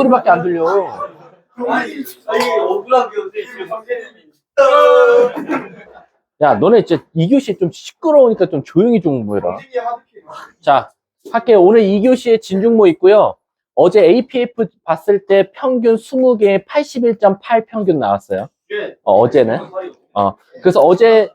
소리밖에 안 들려. 아니, 억울한 게 어때? 지금 야, 너네 진짜 2교시 좀 시끄러우니까 좀 조용히 좀 해라. 자, 할게요. 오늘 2교시에 진중모 있고요. 어제 APF 봤을 때 평균 20개에 81.8 평균 나왔어요. 어제는. 그래서 어제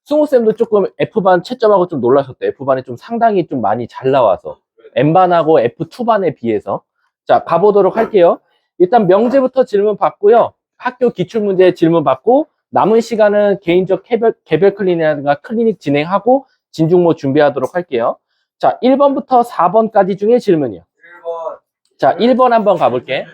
승우쌤도 조금 F반 채점하고 좀 놀라셨대. F반이 좀 상당히 좀 많이 잘 나와서. M반하고 F2반에 비해서. 자, 가보도록 할게요. 일단 명제부터 질문 받고요. 학교 기출문제 질문 받고, 남은 시간은 개인적 개별 클리닉이나 클리닉 진행하고 진중모 준비하도록 할게요. 자, 1번부터 4번까지 중에 질문이요. 1번. 자, 1번 한번 가볼게.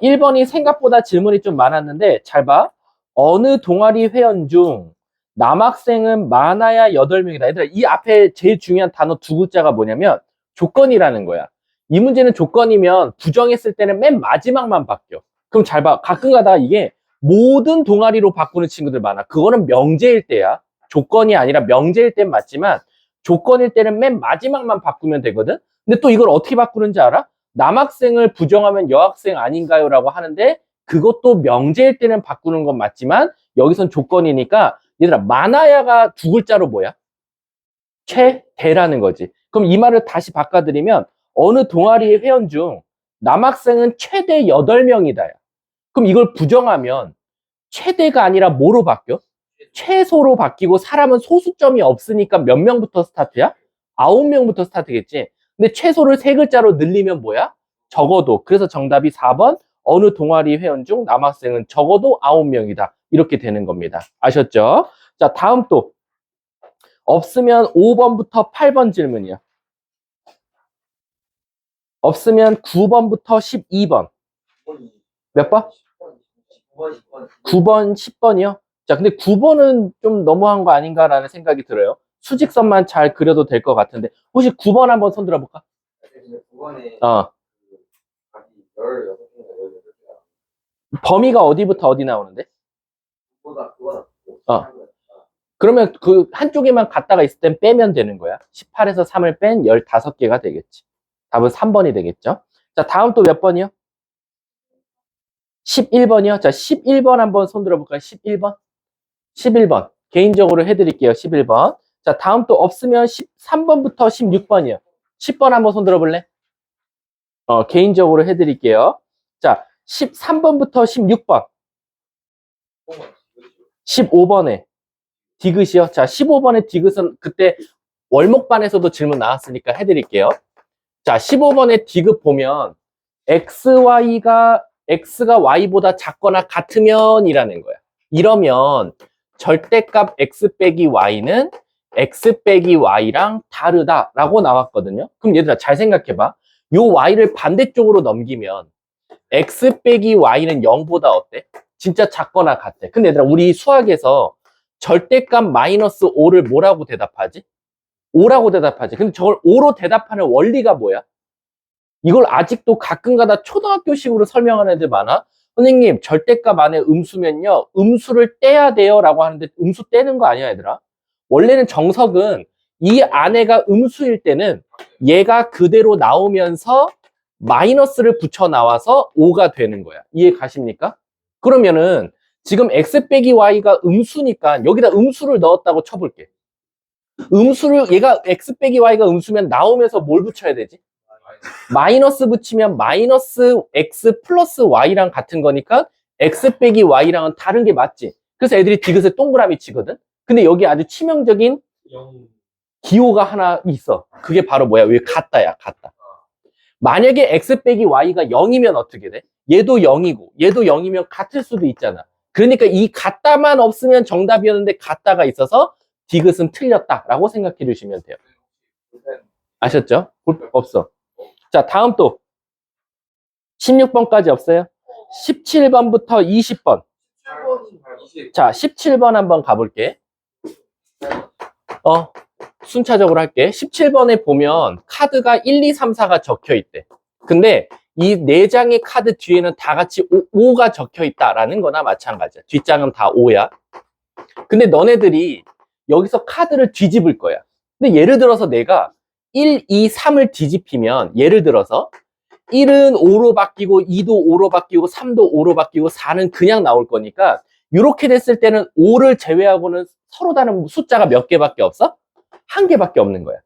1번이 생각보다 질문이 좀 많았는데 잘 봐. 어느 동아리 회원 중 남학생은 많아야 8명이다. 얘들아, 이 앞에 제일 중요한 단어 두 글자가 뭐냐면 조건이라는 거야. 이 문제는 조건이면 부정했을 때는 맨 마지막만 바뀌어. 그럼 잘 봐. 가끔 가다가 이게 모든 동아리로 바꾸는 친구들 많아. 그거는 명제일 때야. 조건이 아니라 명제일 땐 맞지만 조건일 때는 맨 마지막만 바꾸면 되거든. 근데 또 이걸 어떻게 바꾸는지 알아? 남학생을 부정하면 여학생 아닌가요? 라고 하는데 그것도 명제일 때는 바꾸는 건 맞지만 여기선 조건이니까 얘들아, 많아야가 두 글자로 뭐야? 최대라는 거지. 그럼 이 말을 다시 바꿔드리면 어느 동아리의 회원 중 남학생은 최대 8명이다. 그럼 이걸 부정하면 최대가 아니라 뭐로 바뀌어? 최소로 바뀌고 사람은 소수점이 없으니까 몇 명부터 스타트야? 9명부터 스타트겠지. 근데 최소를 세 글자로 늘리면 뭐야? 적어도. 그래서 정답이 4번 어느 동아리 회원 중 남학생은 적어도 9명이다. 이렇게 되는 겁니다. 아셨죠? 자, 다음 또 없으면 5번부터 8번 질문이야. 없으면 9번부터 12번. 몇 번? 9번, 10번이요? 자, 근데 9번은 좀 너무한 거 아닌가라는 생각이 들어요. 수직선만 잘 그려도 될 것 같은데. 혹시 9번 한번 손 들어볼까? 9번에 범위가 어디부터 어디 나오는데? 그거다. 그러면 그 한쪽에만 갔다가 있을 땐 빼면 되는 거야. 18에서 3을 뺀 15개가 되겠지. 답은 3번이 되겠죠. 자, 다음 또 몇 번이요? 11번이요. 자, 11번 한번 손 들어볼까요? 11번. 11번. 개인적으로 해드릴게요. 11번. 자, 다음 또 없으면 13번부터 16번이요. 10번 한번 손 들어볼래? 개인적으로 해드릴게요. 자, 13번부터 16번. 15번에 디귿이요. 자, 15번의 디귿은 그때 월목반에서도 질문 나왔으니까 해드릴게요. 자, 15번의 디귿 보면 x가 y보다 작거나 같으면 이라는 거야. 이러면 절대값 x 빼기 y는 x 빼기 y랑 다르다라고 나왔거든요. 그럼 얘들아 잘 생각해봐. 요 y를 반대쪽으로 넘기면 x 빼기 y는 0보다 어때? 진짜 작거나 같아. 근데 얘들아 우리 수학에서 절대값 마이너스 5를 뭐라고 대답하지? 5라고 대답하지. 근데 저걸 5로 대답하는 원리가 뭐야? 이걸 아직도 가끔가다 초등학교식으로 설명하는 애들 많아. 선생님, 절대값 안에 음수면요, 음수를 떼야 돼요 라고 하는데 음수 떼는 거 아니야, 얘들아? 원래는 정석은 이 안에가 음수일 때는 얘가 그대로 나오면서 마이너스를 붙여 나와서 5가 되는 거야. 이해 가십니까? 그러면은 지금 x 빼기 y가 음수니까 여기다 음수를 넣었다고 쳐볼게. 음수를, 얘가 x 빼기 y가 음수면 나오면서 뭘 붙여야 되지? 마이너스 붙이면 마이너스 x 플러스 y랑 같은 거니까 x 빼기 y랑은 다른 게 맞지. 그래서 애들이 디귿에 동그라미 치거든. 근데 여기 아주 치명적인 기호가 하나 있어. 그게 바로 뭐야? 왜 같다야, 같다. 만약에 x 빼기 y가 0이면 어떻게 돼? 얘도 0이고 얘도 0이면 같을 수도 있잖아. 그러니까 이 같다만 없으면 정답이었는데 같다가 있어서 디귿은 틀렸다라고 생각해 주시면 돼요. 아셨죠? 없어. 자, 다음 또 16번까지 없어요? 17번부터 20번. 자, 17번 한번 가볼게. 순차적으로 할게. 17번에 보면 카드가 1, 2, 3, 4가 적혀 있대. 근데 이 4장의 카드 뒤에는 다 같이 5가 적혀 있다라는 거나 마찬가지야. 뒷장은 다 5야. 근데 너네들이 여기서 카드를 뒤집을 거야. 근데 예를 들어서 내가 1, 2, 3을 뒤집히면 예를 들어서 1은 5로 바뀌고 2도 5로 바뀌고 3도 5로 바뀌고 4는 그냥 나올 거니까 이렇게 됐을 때는 5를 제외하고는 서로 다른 숫자가 몇 개밖에 없어? 한 개밖에 없는 거야.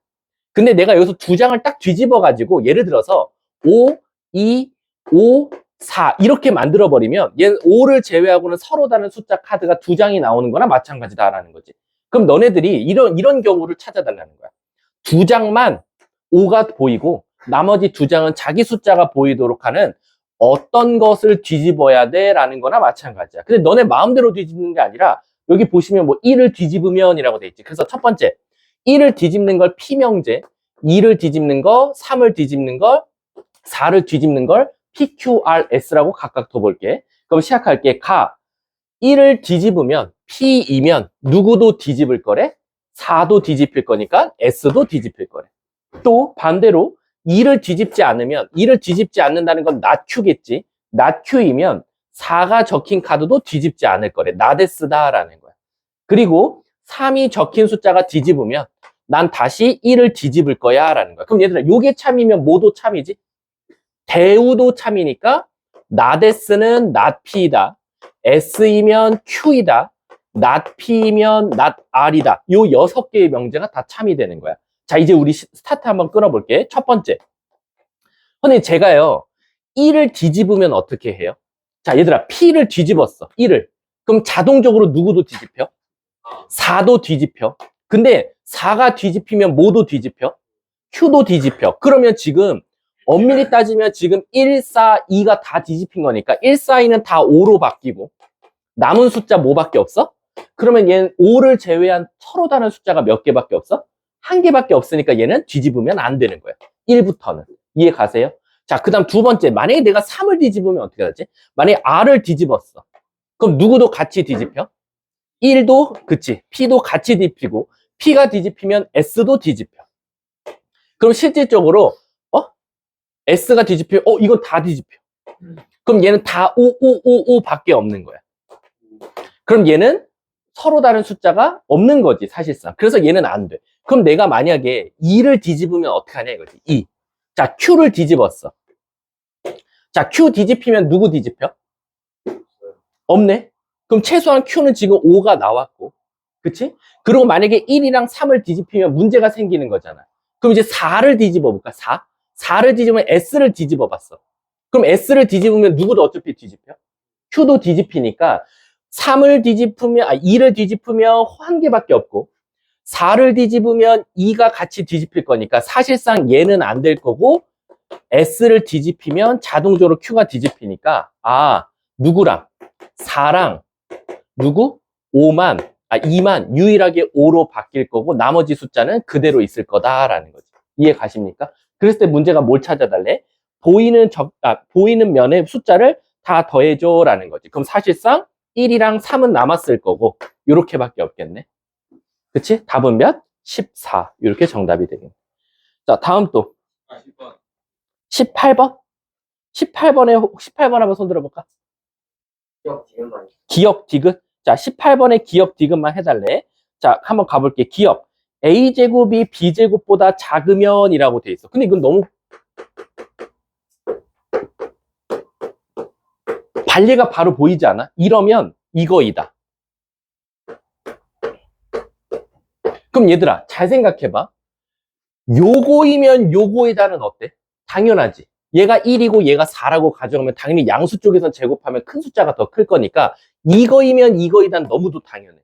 근데 내가 여기서 두 장을 딱 뒤집어 가지고 예를 들어서 5, 2, 5, 4 이렇게 만들어 버리면 얘는 5를 제외하고는 서로 다른 숫자 카드가 두 장이 나오는 거나 마찬가지다라는 거지. 그럼 너네들이 이런 경우를 찾아달라는 거야. 두 장만 5가 보이고 나머지 두 장은 자기 숫자가 보이도록 하는 어떤 것을 뒤집어야 돼? 라는 거나 마찬가지야. 근데 너네 마음대로 뒤집는 게 아니라 여기 보시면 뭐 1을 뒤집으면 이라고 돼 있지. 그래서 첫 번째 1을 뒤집는 걸 P명제, 2를 뒤집는 거, 3을 뒤집는 걸, 4를 뒤집는 걸 PQRS라고 각각 둬볼게. 그럼 시작할게. 1을 뒤집으면 P이면 누구도 뒤집을 거래? 4도 뒤집힐 거니까 S도 뒤집힐 거래. 또 반대로 2를 뒤집지 않으면 2를 뒤집지 않는다는 건 not Q겠지. not Q이면 4가 적힌 카드도 뒤집지 않을 거래. not S다라는 거야. 그리고 3이 적힌 숫자가 뒤집으면 난 다시 1을 뒤집을 거야 라는 거야. 그럼 얘들아 요게 참이면 뭐도 참이지? 대우도 참이니까 not S는 not P이다. S이면 Q이다. not P이면 not R이다. 요 6개의 명제가 다 참이 되는 거야. 자, 이제 우리 스타트 한번 끊어볼게. 첫 번째. 선생님, 제가요, 1을 뒤집으면 어떻게 해요? 자, 얘들아, P를 뒤집었어. 1을. 그럼 자동적으로 누구도 뒤집혀? 4도 뒤집혀. 근데 4가 뒤집히면 뭐도 뒤집혀? Q도 뒤집혀. 그러면 지금 엄밀히 따지면 지금 1, 4, 2가 다 뒤집힌 거니까 1, 4, 2는 다 5로 바뀌고 남은 숫자 뭐밖에 없어? 그러면 얘는 5를 제외한 서로 다른 숫자가 몇 개밖에 없어? 한 개밖에 없으니까 얘는 뒤집으면 안 되는 거야. 1부터는. 이해 가세요? 자, 그 다음 두 번째. 만약에 내가 3을 뒤집으면 어떻게 하지? 만약에 R을 뒤집었어. 그럼 누구도 같이 뒤집혀? 1도, 그치. P도 같이 뒤집히고, P가 뒤집히면 S도 뒤집혀. 그럼 실질적으로, S가 뒤집히면, 이건 다 뒤집혀. 그럼 얘는 다 5, 5, 5, 5 밖에 없는 거야. 그럼 얘는 서로 다른 숫자가 없는 거지, 사실상. 그래서 얘는 안 돼. 그럼 내가 만약에 2를 뒤집으면 어떻게 하냐 이거지. 2. 자, Q를 뒤집었어. 자, Q 뒤집히면 누구 뒤집혀? 없네. 그럼 최소한 Q는 지금 5가 나왔고. 그치? 그리고 만약에 1이랑 3을 뒤집히면 문제가 생기는 거잖아. 그럼 이제 4를 뒤집어 볼까? 4? 4를 뒤집으면 S를 뒤집어 봤어. 그럼 S를 뒤집으면 누구도 어차피 뒤집혀? Q도 뒤집히니까 3을 뒤집으면, 2를 뒤집으면 한 개밖에 없고 4를 뒤집으면 2가 같이 뒤집힐 거니까 사실상 얘는 안 될 거고 S를 뒤집히면 자동적으로 Q가 뒤집히니까 누구랑 4랑 누구? 2만 유일하게 5로 바뀔 거고 나머지 숫자는 그대로 있을 거다라는 거지. 이해 가십니까? 그랬을 때 문제가 뭘 찾아달래? 보이는 면의 숫자를 다 더해줘라는 거지. 그럼 사실상 1이랑 3은 남았을 거고 요렇게밖에 없겠네. 그치? 답은 몇? 14. 이렇게 정답이 되겠네. 자, 다음 또 10번. 18번? 18번 한번 손 들어볼까? 기억 지금만. 기억 디귿. 자, 18번에 기억 디귿만 해달래. 자, 한번 가볼게. 기억. A제곱이 B제곱보다 작으면 이라고 돼 있어. 근데 이건 너무 반례가 바로 보이지 않아? 이러면 이거이다. 그럼 얘들아, 잘 생각해봐. 요거이면 요거이다는 어때? 당연하지. 얘가 1이고 얘가 4라고 가져가면 당연히 양수 쪽에서 제곱하면 큰 숫자가 더 클 거니까 이거이면 이거이다는 너무도 당연해.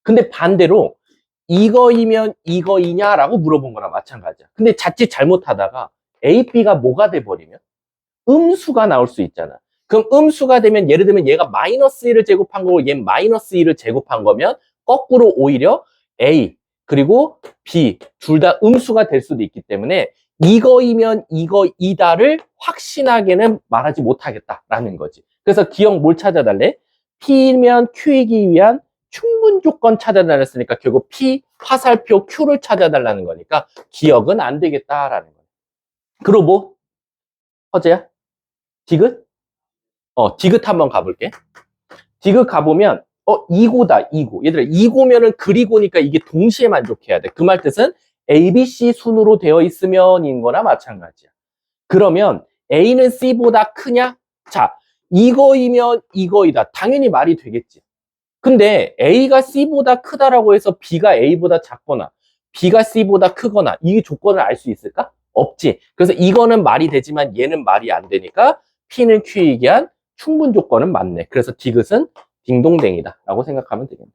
근데 반대로 이거이면 이거이냐라고 물어본 거랑 마찬가지야. 근데 자칫 잘못하다가 A, B가 뭐가 돼버리면 음수가 나올 수 있잖아. 그럼 음수가 되면 예를 들면 얘가 마이너스 1을 제곱한 거고 얘 마이너스 1을 제곱한 거면 거꾸로 오히려 A 그리고 B 둘 다 음수가 될 수도 있기 때문에 이거이면 이거이다를 확신하게는 말하지 못하겠다라는 거지. 그래서 기억 뭘 찾아달래? P면 Q이기 위한 충분 조건 찾아달랬으니까 결국 P 화살표 Q를 찾아달라는 거니까 기억은 안 되겠다라는 거야. 그리고 뭐? 허재야? 디귿? 디귿 한번 가볼게. 디귿 가보면, 이고다, 이고. 얘들아, 이고면은 그리고니까 이게 동시에 만족해야 돼. 그 말 뜻은 A, B, C 순으로 되어 있으면인 거나 마찬가지야. 그러면 A는 C보다 크냐? 자, 이거이면 이거이다. 당연히 말이 되겠지. 근데 A가 C보다 크다라고 해서 B가 A보다 작거나 B가 C보다 크거나 이 조건을 알 수 있을까? 없지. 그래서 이거는 말이 되지만 얘는 말이 안 되니까 P는 Q이기 한 충분 조건은 맞네. 그래서 디귿은 딩동댕이다 라고 생각하면 되겠네.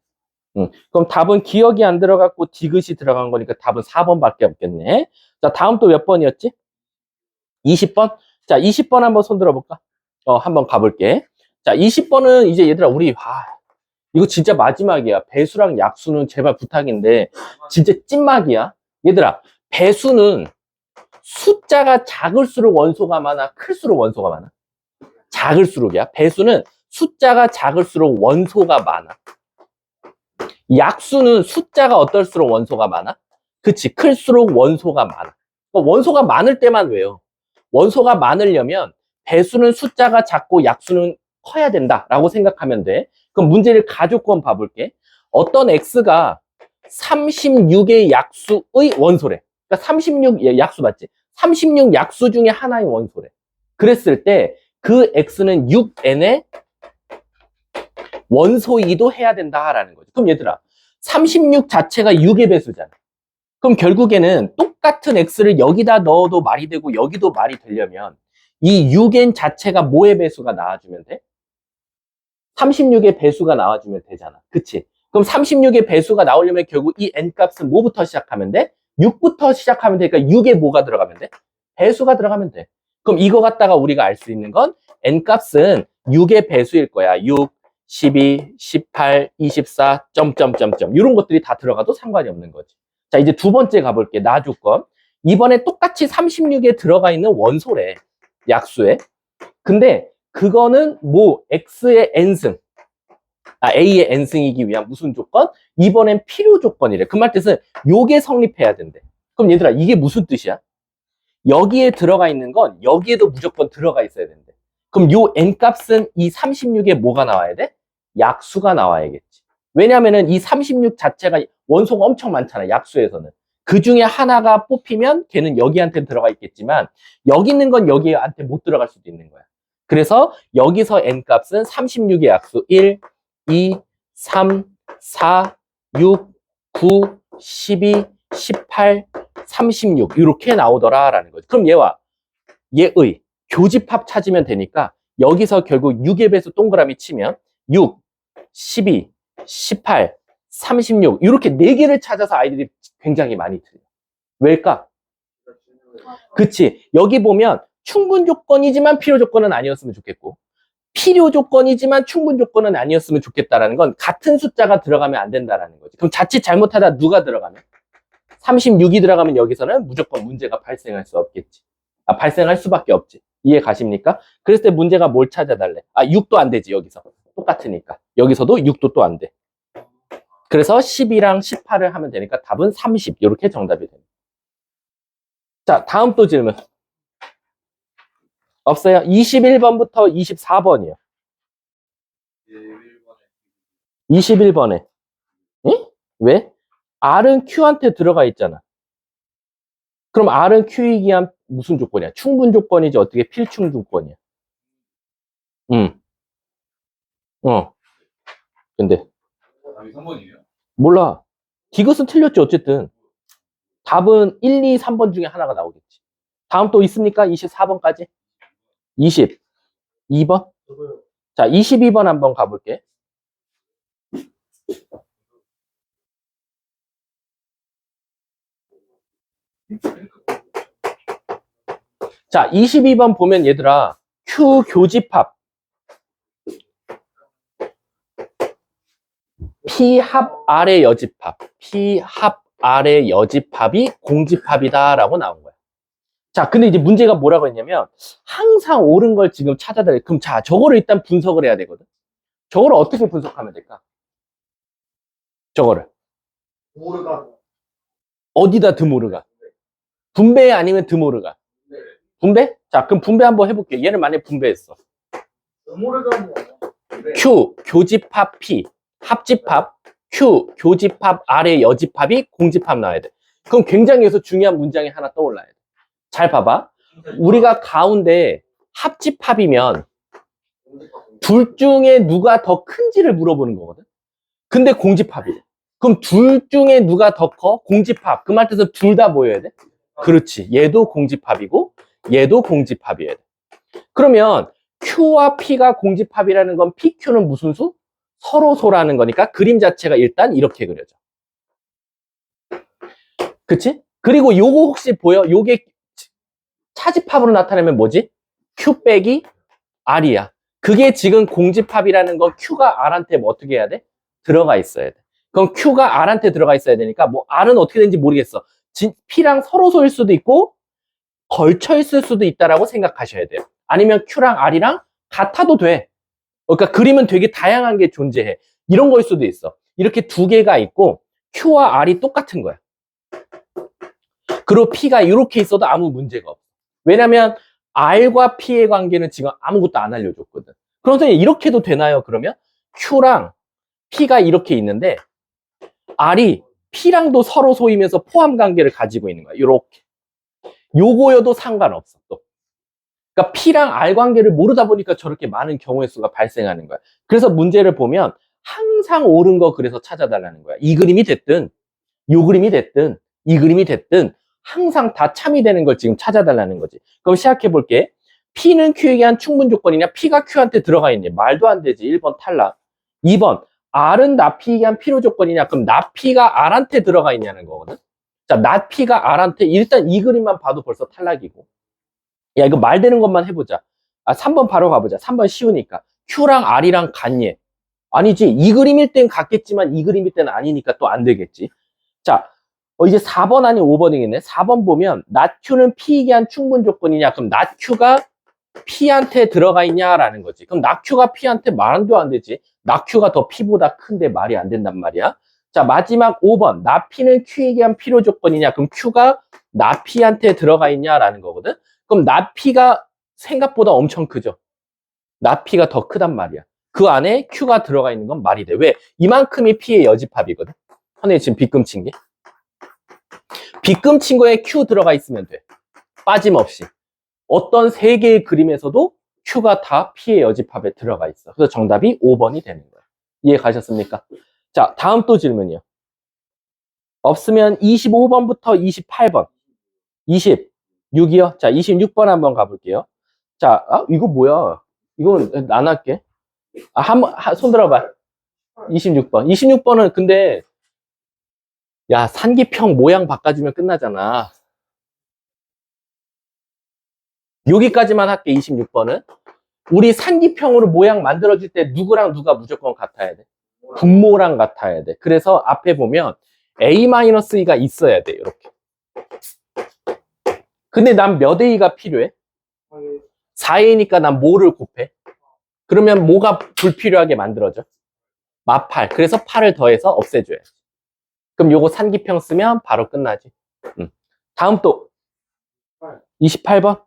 그럼 답은 기억이 안 들어갔고 디귿이 들어간 거니까 답은 4번밖에 없겠네. 자, 다음 또 몇 번이었지? 20번? 자, 20번 한번 손 들어볼까? 한번 가볼게. 자, 20번은 이제 얘들아, 우리, 이거 진짜 마지막이야. 배수랑 약수는 제발 부탁인데, 진짜 찐막이야. 얘들아, 배수는 숫자가 작을수록 원소가 많아? 클수록 원소가 많아? 작을수록이야. 배수는 숫자가 작을수록 원소가 많아. 약수는 숫자가 어떨수록 원소가 많아? 그치, 클수록 원소가 많아. 그러니까 원소가 많을 때만 왜요? 원소가 많으려면 배수는 숫자가 작고 약수는 커야 된다라고 생각하면 돼. 그럼 문제를 가조건 봐볼게. 어떤 x가 36의 약수의 원소래. 그러니까 36 약수 맞지? 36 약수 중에 하나의 원소래. 그랬을 때 그 x는 6n의 원소이도 해야 된다라는 거지. 그럼 얘들아, 36 자체가 6의 배수잖아. 그럼 결국에는 똑같은 x를 여기다 넣어도 말이 되고 여기도 말이 되려면 이 6n 자체가 뭐의 배수가 나와주면 돼? 36의 배수가 나와주면 되잖아. 그치? 그럼 36의 배수가 나오려면 결국 이 n 값은 뭐부터 시작하면 돼? 6부터 시작하면 되니까 6에 뭐가 들어가면 돼? 배수가 들어가면 돼. 그럼 이거 갖다가 우리가 알 수 있는 건 n 값은 6의 배수일 거야. 6, 12, 18, 24, 점점점점 이런 것들이 다 들어가도 상관이 없는 거지. 자, 이제 두 번째 가볼게. 나주건. 이번에 똑같이 36에 들어가 있는 원소래. 약수에. 근데 그거는 뭐 x의 n승, a의 n승이기 위한 무슨 조건? 이번엔 필요 조건이래. 그 말 뜻은 요게 성립해야 된대. 그럼 얘들아, 이게 무슨 뜻이야? 여기에 들어가 있는 건 여기에도 무조건 들어가 있어야 된대. 그럼 요 n 값은 이 36에 뭐가 나와야 돼? 약수가 나와야겠지. 왜냐면은 이 36 자체가 원소가 엄청 많잖아, 약수에서는. 그 중에 하나가 뽑히면 걔는 여기한테 들어가 있겠지만 여기 있는 건 여기한테 못 들어갈 수도 있는 거야. 그래서 여기서 n 값은 36의 약수 1, 2, 3, 4, 6, 9, 12, 18, 36 이렇게 나오더라라는 거지. 그럼 얘의 교집합 찾으면 되니까 여기서 결국 6의 배수 동그라미 치면 6, 12, 18, 36 이렇게 4개를 찾아서 아이들이 굉장히 많이 틀려. 왜일까? 그치. 여기 보면 충분 조건이지만 필요 조건은 아니었으면 좋겠고 필요 조건이지만 충분 조건은 아니었으면 좋겠다라는 건 같은 숫자가 들어가면 안 된다라는 거지. 그럼 자칫 잘못하다 누가 들어가면? 36이 들어가면 여기서는 무조건 문제가 발생할 수 없겠지. 발생할 수밖에 없지. 이해 가십니까? 그랬을 때 문제가 뭘 찾아달래? 6도 안 되지, 여기서. 똑같으니까. 여기서도 6도 또 안 돼. 그래서 10이랑 18을 하면 되니까 답은 30. 이렇게 정답이 됩니다. 자, 다음 또 질문. 없어요? 21번부터 24번이요. 21번에. 응? 왜? R은 Q한테 들어가 있잖아. 그럼 R은 Q이기 한 무슨 조건이야? 충분 조건이지 어떻게 필충 조건이야? 응. 근데 답이 3번이에요? 몰라. 디귿은 틀렸지 어쨌든. 답은 1, 2, 3번 중에 하나가 나오겠지. 다음 또 있습니까? 24번까지? 22번? 자, 22번 한번 가볼게. 자, 22번 보면 얘들아, Q 교집합. P 합 R의 여집합. P 합 R의 여집합이 공집합이다라고 나온 거야. 자, 근데 이제 문제가 뭐라고 했냐면, 항상 옳은 걸 지금 찾아달래. 그럼 자, 저거를 일단 분석을 해야 되거든. 저거를 어떻게 분석하면 될까? 저거를. 모르가. 어디다 드모르가? 분배 아니면 드모르가? 네. 분배? 자, 그럼 분배 한번 해볼게. 얘는 만약에 분배했어. 모르가 뭐야? 네. Q, 교집합 P, 합집합, Q, 교집합 R의 여집합이 공집합 나와야 돼. 그럼 굉장히 여기서 중요한 문장이 하나 떠올라야 돼. 잘 봐봐. 우리가 가운데 합집합이면 둘 중에 누가 더 큰지를 물어보는 거거든. 근데 공집합이래. 그럼 둘 중에 누가 더 커? 공집합. 그 말 뜻은 둘 다 뭐여야 돼? 그렇지. 얘도 공집합이고 얘도 공집합이어야 돼. 그러면 Q와 P가 공집합이라는 건 PQ는 무슨 수? 서로소라는 거니까 그림 자체가 일단 이렇게 그려져. 그치? 그리고 요거 혹시 보여? 요게 차집합으로 나타내면 뭐지? Q 빼기 R이야. 그게 지금 공집합이라는 건 Q가 R한테 뭐 어떻게 해야 돼? 들어가 있어야 돼. 그럼 Q가 R한테 들어가 있어야 되니까 뭐 R은 어떻게 되는지 모르겠어. P랑 서로소일 수도 있고 걸쳐 있을 수도 있다라고 생각하셔야 돼요. 아니면 Q랑 R이랑 같아도 돼. 그러니까 그림은 되게 다양한 게 존재해. 이런 거일 수도 있어. 이렇게 두 개가 있고 Q와 R이 똑같은 거야. 그리고 P가 이렇게 있어도 아무 문제가 없어. 왜냐면 R과 P의 관계는 지금 아무것도 안 알려줬거든. 그럼 선생님 이렇게도 되나요? 그러면 Q랑 P가 이렇게 있는데 R이 P랑도 서로 소이면서 포함 관계를 가지고 있는 거야. 이렇게. 요거여도 상관없어. 또. 그러니까 P랑 R 관계를 모르다 보니까 저렇게 많은 경우의 수가 발생하는 거야. 그래서 문제를 보면 항상 옳은 거 그래서 찾아달라는 거야. 이 그림이 됐든 요 그림이 됐든 이 그림이 됐든 항상 다 참이 되는 걸 지금 찾아달라는 거지. 그럼 시작해 볼게. P는 Q에게 한 충분 조건이냐? P가 Q한테 들어가 있니? 말도 안 되지. 1번 탈락. 2번 R은 나 P에게 한 필요 조건이냐? 그럼 나 P가 R한테 들어가 있냐는 거거든. 자, 나 P가 R한테 일단 이 그림만 봐도 벌써 탈락이고. 야, 이거 말 되는 것만 해보자. 3번 바로 가보자. 3번 쉬우니까. Q랑 R이랑 같니? 아니지. 이 그림일 땐 같겠지만 이 그림일 때는 아니니까 또 안 되겠지. 자, 이제 4번 아니 5번이겠네. 4번 보면 나Q는 P에게 한 충분 조건이냐? 그럼 나Q가 P한테 들어가 있냐라는 거지. 그럼 나Q가 P한테 말도 안 되지. 나Q가 더 P보다 큰데 말이 안 된단 말이야. 자, 마지막 5번. 나 P는 Q에게 한 필요 조건이냐? 그럼 Q가 나 P한테 들어가 있냐라는 거거든. 그럼 나 P가 생각보다 엄청 크죠. 나 P가 더 크단 말이야. 그 안에 Q가 들어가 있는 건 말이 돼. 왜? 이만큼이 P의 여집합이거든. 선생님 지금 빗금 친 게. 빗금 친 거에 Q 들어가 있으면 돼. 빠짐없이. 어떤 세 개의 그림에서도 Q가 다 P의 여집합에 들어가 있어. 그래서 정답이 5번이 되는 거야. 이해 가셨습니까? 자, 다음 또 질문이요. 없으면 25번부터 28번. 26이요? 자, 26번 한번 가볼게요. 자, 이거 뭐야? 이건 안 할게. 손 들어봐. 26번. 26번은 근데, 야, 산기평 모양 바꿔주면 끝나잖아. 여기까지만 할게, 26번은. 우리 산기평으로 모양 만들어질 때 누구랑 누가 무조건 같아야 돼? 분모랑 같아야 돼. 그래서 앞에 보면 A-E가 있어야 돼, 이렇게. 근데 난 몇 A가 필요해? 4A니까 난 뭐를 곱해? 그러면 뭐가 불필요하게 만들어져? 마8. 그래서 8을 더해서 없애줘야지. 그럼 요거 산기평 쓰면 바로 끝나지. 다음 또 28번.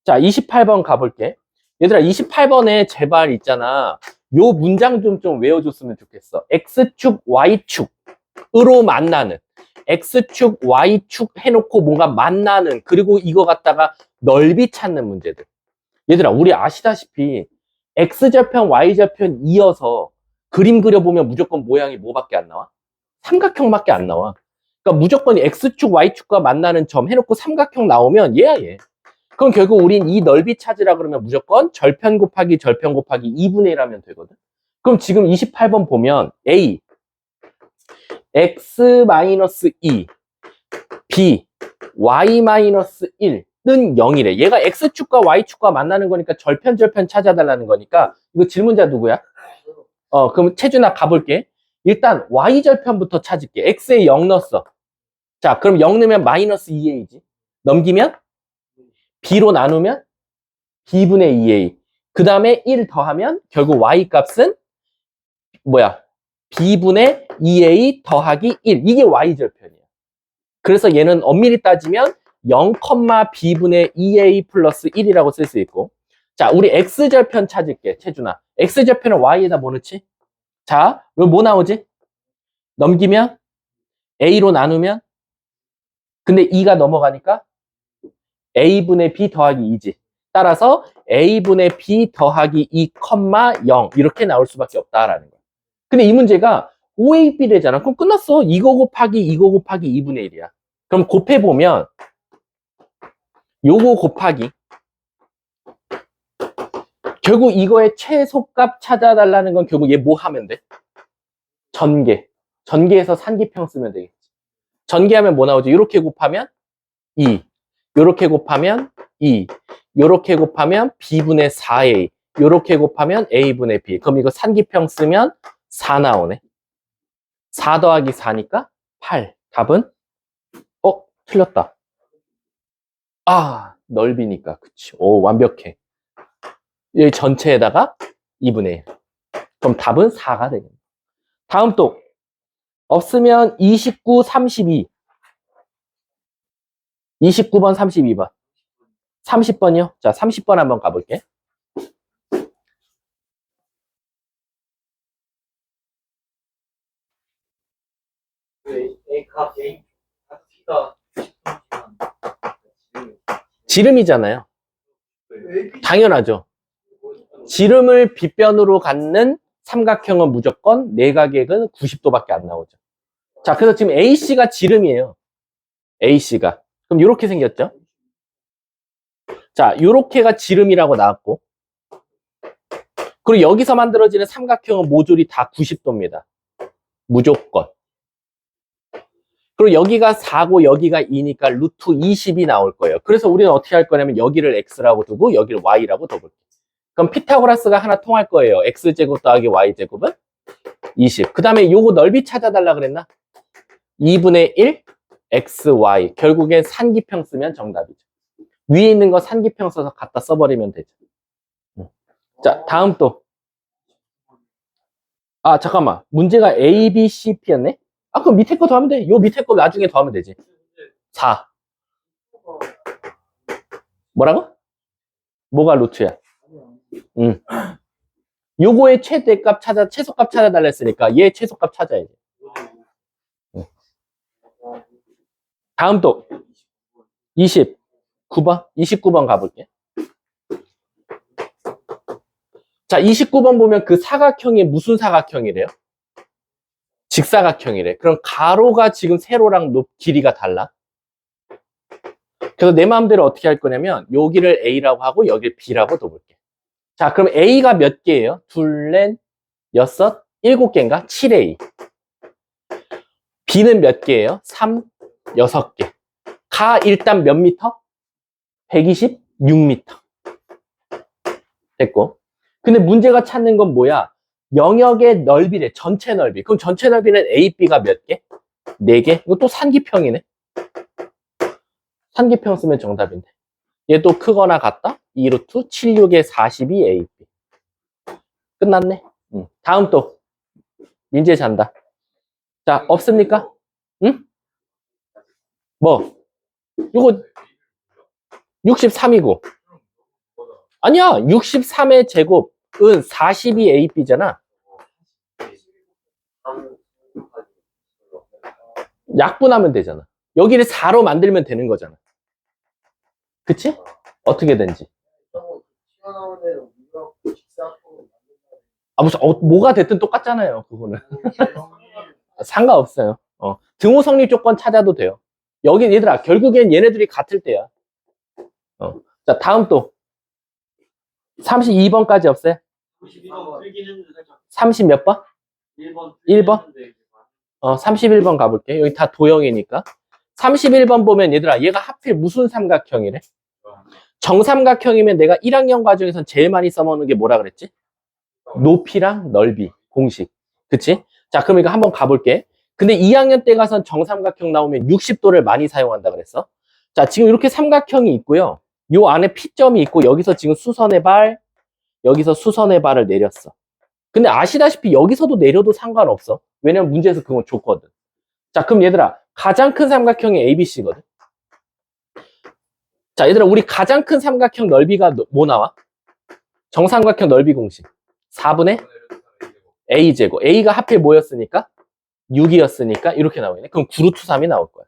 자, 28번 가볼게. 얘들아, 28번에 제발 있잖아. 요 문장 좀 외워줬으면 좋겠어. X축, Y축으로 만나는. X축, Y축 해놓고 뭔가 만나는. 그리고 이거 갖다가 넓이 찾는 문제들. 얘들아, 우리 아시다시피 X절편, Y절편 이어서 그림 그려보면 무조건 모양이 뭐밖에 안 나와? 삼각형밖에 안 나와. 그러니까 무조건 X축, Y축과 만나는 점 해놓고 삼각형 나오면 얘야 얘. 그럼 결국 우린 이 넓이 찾으라 그러면 무조건 절편 곱하기 절편 곱하기 2분의 1 하면 되거든. 그럼 지금 28번 보면 A X-2 B Y-1는 0이래. 얘가 X축과 Y축과 만나는 거니까 절편 찾아달라는 거니까 이거 질문자 누구야? 그럼 채준아 가볼게. 일단 Y절편부터 찾을게. X에 0 넣었어. 자, 그럼 0 넣으면 마이너스 2A지. 넘기면 B로 나누면 B분의 2A. 그 다음에 1 더하면 결국 Y 값은 뭐야? B분의 2A 더하기 1. 이게 Y절편이야. 그래서 얘는 엄밀히 따지면 0, B분의 2A 플러스 1이라고 쓸 수 있고. 자, 우리 X절편 찾을게. 채준아. X절편은 Y에다 뭐 넣지? 자, 여기 뭐 나오지? 넘기면 A로 나누면 근데 2가 넘어가니까 a분의 b 더하기 2지. 따라서 a분의 b 더하기 2, 0 이렇게 나올 수밖에 없다라는 거야. 근데 이 문제가 5ab되잖아. 그럼 끝났어. 이거 곱하기 2분의 1이야. 그럼 곱해보면 요거 곱하기 결국 이거의 최소값 찾아달라는 건 결국 얘 뭐 하면 돼? 전개. 전개해서 산기평 쓰면 되겠지. 전개하면 뭐 나오지? 요렇게 곱하면 2. 요렇게 곱하면 2. 요렇게 곱하면 b분의 4a. 요렇게 곱하면 a분의 b. 그럼 이거 산기평 쓰면 4 나오네. 4 더하기 4니까 8. 답은? 틀렸다. 넓이니까. 그치. 오, 완벽해. 여기 전체에다가 2분의 1. 그럼 답은 4가 되겠네. 다음 또. 없으면 29, 32. 29번, 32번. 30번이요? 자, 30번 한번 가볼게. 지름이잖아요. 당연하죠. 지름을 빗변으로 갖는 삼각형은 무조건 내각액은 90도밖에 안 나오죠. 자, 그래서 지금 AC가 지름이에요. AC가. 그럼 이렇게 생겼죠? 자, 요렇게가 지름이라고 나왔고. 그리고 여기서 만들어지는 삼각형은 모듈이 다 90도입니다. 무조건. 그리고 여기가 4고 여기가 2니까 루트 20이 나올 거예요. 그래서 우리는 어떻게 할 거냐면 여기를 x라고 두고 여기를 y라고 둬볼게요. 그럼 피타고라스가 하나 통할 거예요. x제곱 더하기 y제곱은 20. 그 다음에 요거 넓이 찾아달라 그랬나? 2분의 1 xy. 결국엔 산기평 쓰면 정답이죠. 위에 있는 거 산기평 써서 갖다 써버리면 되죠. 자, 다음 또. 잠깐만. 문제가 A, B, C, P였네? 그럼 밑에 거 더하면 돼. 요 밑에 거 나중에 더하면 되지. 4. 뭐라고? 뭐가 루트야? 요거의 최대값 최소값 찾아달라 했으니까 얘 최소값 찾아야지. 다음 또 29번 가볼게. 자, 29번 보면 그 사각형이 무슨 사각형이래요? 직사각형이래. 그럼 가로가 지금 세로랑 길이가 달라. 그래서 내 마음대로 어떻게 할 거냐면 여기를 A라고 하고 여기를 B라고 둬볼게. 자, 그럼 A가 몇 개예요? 둘, 넷, 여섯, 7개인가? 7A. B는 몇 개예요? 3, 6개. 가 일단 몇 미터? 126미터. 됐고. 근데 문제가 찾는 건 뭐야? 영역의 넓이래. 전체 넓이. 그럼 전체 넓이는 A, B가 몇 개? 4개? 이거 또 산기평이네. 산기평 쓰면 정답인데. 얘 또 크거나 같다? 2루트 76에 42 A, B. 끝났네. 다음 또. 민재 잔다. 자, 없습니까? 응? 뭐? 이거 63이고. 아니야. 63의 제곱은 42 A, B잖아. 약분하면 되잖아. 여기를 4로 만들면 되는 거잖아. 그치? 어떻게든지. 무슨 뭐가 됐든 똑같잖아요. 그거는. 상관없어요. 등호 성립 조건 찾아도 돼요. 여기 얘들아 결국엔 얘네들이 같을 때야. 자, 다음 또 32번까지 없어요? 30 몇 번? 1번? 31번 가볼게. 여기 다 도형이니까. 31번 보면 얘들아 얘가 하필 무슨 삼각형이래? 정삼각형이면 내가 1학년 과정에선 제일 많이 써먹는 게 뭐라 그랬지? 높이랑 넓이 공식. 그치? 자, 그럼 이거 한번 가볼게. 근데 2학년 때 가선 정삼각형 나오면 60도를 많이 사용한다 그랬어. 자, 지금 이렇게 삼각형이 있고요. 요 안에 P점이 있고 여기서 지금 수선의 발, 여기서 수선의 발을 내렸어. 근데 아시다시피 여기서도 내려도 상관없어. 왜냐면 문제에서 그건 줬거든. 자, 그럼 얘들아 가장 큰 삼각형이 ABC거든. 자, 얘들아 우리 가장 큰 삼각형 넓이가 뭐 나와? 정삼각형 넓이 공식 4분의 A제곱. A가 하필 뭐였으니까? 6이었으니까 이렇게 나오네. 그럼 9루트 3이 나올 거야.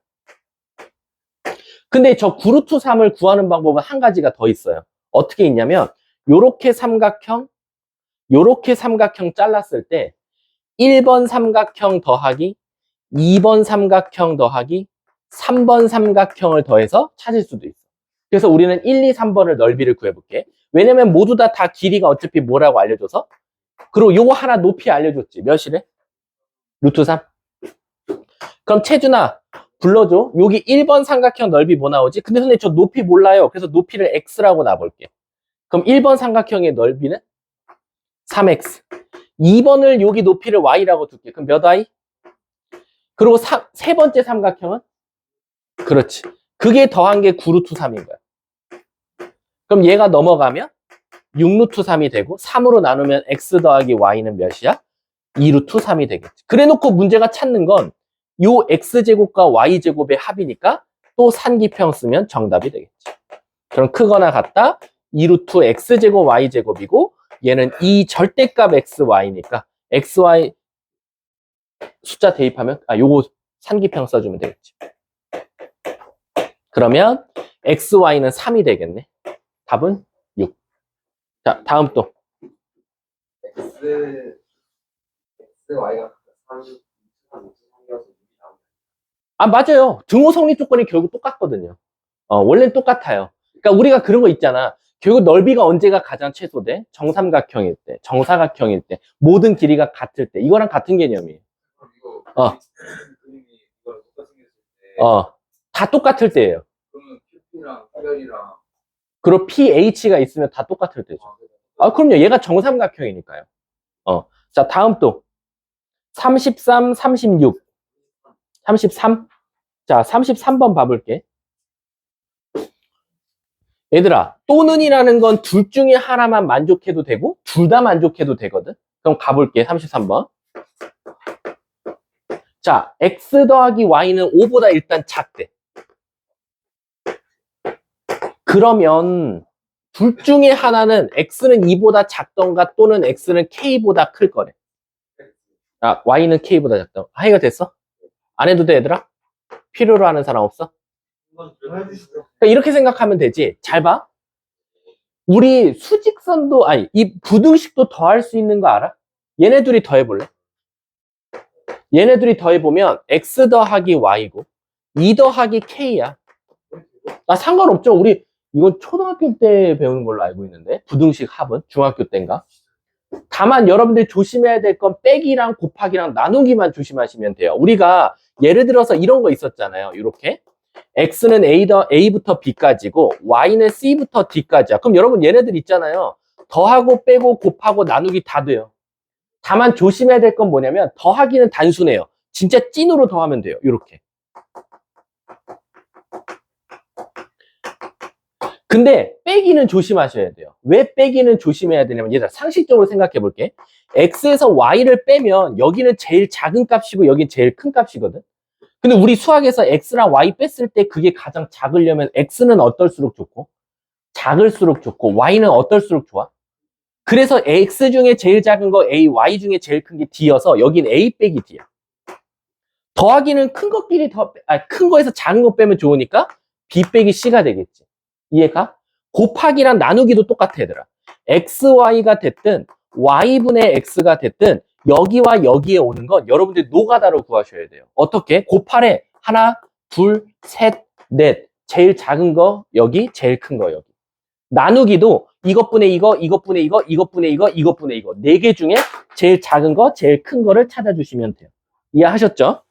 근데 저 9루트 3을 구하는 방법은 한 가지가 더 있어요. 어떻게 있냐면 요렇게 삼각형 잘랐을 때 1번 삼각형 더하기 2번 삼각형 더하기 3번 삼각형을 더해서 찾을 수도 있어. 그래서 우리는 1, 2, 3번을 넓이를 구해볼게. 왜냐면 모두 다 길이가 어차피 뭐라고 알려줘서. 그리고 요거 하나 높이 알려줬지. 몇이래? 루트 3. 그럼 채준아 불러줘. 여기 1번 삼각형 넓이 뭐 나오지? 근데 선생님 저 높이 몰라요. 그래서 높이를 x라고 놔볼게. 그럼 1번 삼각형의 넓이는 3x. 2번을 여기 높이를 y라고 둘게. 그럼 몇 y? 그리고 세 번째 삼각형은? 그렇지. 그게 더한 게 9루트 3인 거야. 그럼 얘가 넘어가면 6루트 3이 되고 3으로 나누면 x 더하기 y는 몇이야? 2루트 3이 되겠지. 그래 놓고 문제가 찾는 건 요 x제곱과 y제곱의 합이니까 또 산기평 쓰면 정답이 되겠지. 그럼 크거나 같다 2루트 x제곱 y제곱이고 얘는 이 절대값 xy니까 xy 숫자 대입하면 요거 산기평 써주면 되겠지. 그러면 xy는 3이 되겠네. 답은 6. 자, 다음 또. XY가 3이어서 6이 맞아요. 등호 성립 조건이 결국 똑같거든요. 원래는 똑같아요. 그러니까 우리가 그런 거 있잖아. 결국 넓이가 언제가 가장 최소돼? 정삼각형일 때, 정사각형일 때, 모든 길이가 같을 때. 이거랑 같은 개념이에요. 이거 그림이 이거랑 똑같이 생겼을 때 다 똑같을 때예요. 그러면 QP랑 QR이랑 그리고 PH가 있으면 다 똑같을 때죠. 그럼요. 얘가 정삼각형이니까요. 자, 다음 또. 33, 36. 33? 자, 33번 봐볼게. 얘들아, 또는이라는 건 둘 중에 하나만 만족해도 되고, 둘 다 만족해도 되거든? 그럼 가볼게, 33번. 자, x 더하기 y는 5보다 일단 작대. 그러면, 둘 중에 하나는 x는 2보다 작던가 또는 x는 k보다 클 거래. y는 k보다 작다. 해가 됐어? 안 해도 돼, 얘들아? 필요로 하는 사람 없어? 그러니까 이렇게 생각하면 되지. 잘 봐. 우리 수직선도, 이 부등식도 더할 수 있는 거 알아? 얘네 둘이 더해볼래? 얘네 둘이 더해보면 x 더하기 y고 2 더하기 k야. 상관없죠. 우리 이건 초등학교 때 배우는 걸로 알고 있는데 부등식 합은 중학교 때인가? 다만 여러분들이 조심해야 될 건 빼기랑 곱하기랑 나누기만 조심하시면 돼요. 우리가 예를 들어서 이런 거 있었잖아요. 이렇게 x는 a부터 b까지고 y는 c부터 d까지야. 그럼 여러분 얘네들 있잖아요. 더하고 빼고 곱하고 나누기 다 돼요. 다만 조심해야 될 건 뭐냐면 더하기는 단순해요. 진짜 찐으로 더하면 돼요. 이렇게. 근데 빼기는 조심하셔야 돼요. 왜 빼기는 조심해야 되냐면 얘들아 상식적으로 생각해 볼게. x에서 y를 빼면 여기는 제일 작은 값이고 여긴 제일 큰 값이거든. 근데 우리 수학에서 x랑 y 뺐을 때 그게 가장 작으려면 x는 어떨수록 좋고 작을수록 좋고 y는 어떨수록 좋아? 그래서 x 중에 제일 작은 거 a, y 중에 제일 큰 게 d여서 여긴 a 빼기 d야. 더하기는 큰 것끼리 큰 거에서 작은 거 빼면 좋으니까 b 빼기 c가 되겠지. 이해가? 곱하기랑 나누기도 똑같아 얘들아. xy가 됐든 y분의 x가 됐든 여기와 여기에 오는 건 여러분들이 노가다로 구하셔야 돼요. 어떻게? 곱하래. 하나, 둘, 셋, 넷. 제일 작은 거 여기, 제일 큰 거 여기. 나누기도 이것분의 이거, 이것분의 이거, 이것분의 이거, 이것분의 이거. 4개 중에 제일 작은 거, 제일 큰 거를 찾아주시면 돼요. 이해하셨죠?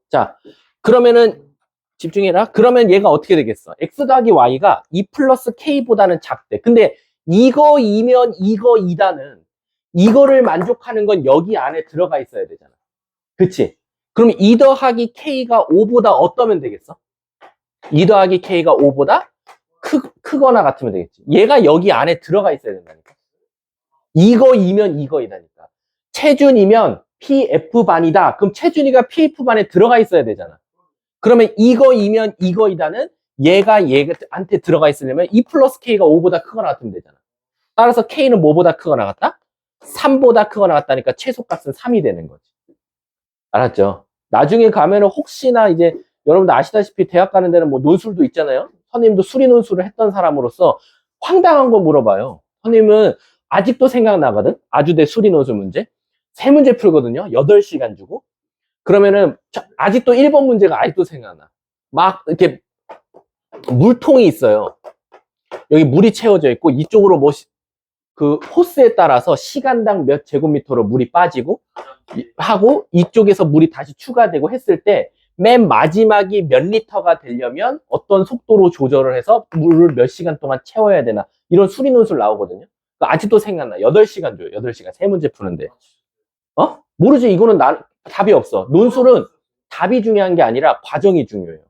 자, 그러면은 집중해라. 그러면 얘가 어떻게 되겠어? x 더하기 y가 2 플러스 k보다는 작대. 근데 이거이면 이거이다는 이거를 만족하는 건 여기 안에 들어가 있어야 되잖아. 그치? 그럼 2 더하기 k가 5보다 어떠면 되겠어? 2 더하기 k가 5보다 크거나 같으면 되겠지. 얘가 여기 안에 들어가 있어야 된다니까. 이거이면 이거이다니까. 체준이면 PF반이다. 그럼 체준이가 PF반에 들어가 있어야 되잖아. 그러면 이거이면 이거이다는 얘가 얘한테 들어가 있으려면 2 플러스 K가 5보다 크거나 같으면 되잖아. 따라서 K는 뭐보다 크거나 같다? 3보다 크거나 같다니까 최소값은 3이 되는 거지. 알았죠? 나중에 가면은 혹시나 이제 여러분들 아시다시피 대학 가는 데는 뭐 논술도 있잖아요. 선생님도 수리 논술을 했던 사람으로서 황당한 거 물어봐요. 선생님은 아직도 생각나거든? 아주대 수리 논술 문제. 세 문제 풀거든요. 8시간 주고. 그러면은 아직도 1번 문제가 아직도 생각나. 막 이렇게 물통이 있어요. 여기 물이 채워져 있고 이쪽으로 뭐 그 호스에 따라서 시간당 몇 제곱미터로 물이 빠지고 하고 이쪽에서 물이 다시 추가되고 했을 때 맨 마지막이 몇 리터가 되려면 어떤 속도로 조절을 해서 물을 몇 시간 동안 채워야 되나 이런 수리 논술 나오거든요. 아직도 생각나. 8시간 줘요. 8시간. 세 문제 푸는데. 모르지. 이거는 답이 없어. 논술은 답이 중요한 게 아니라 과정이 중요해요.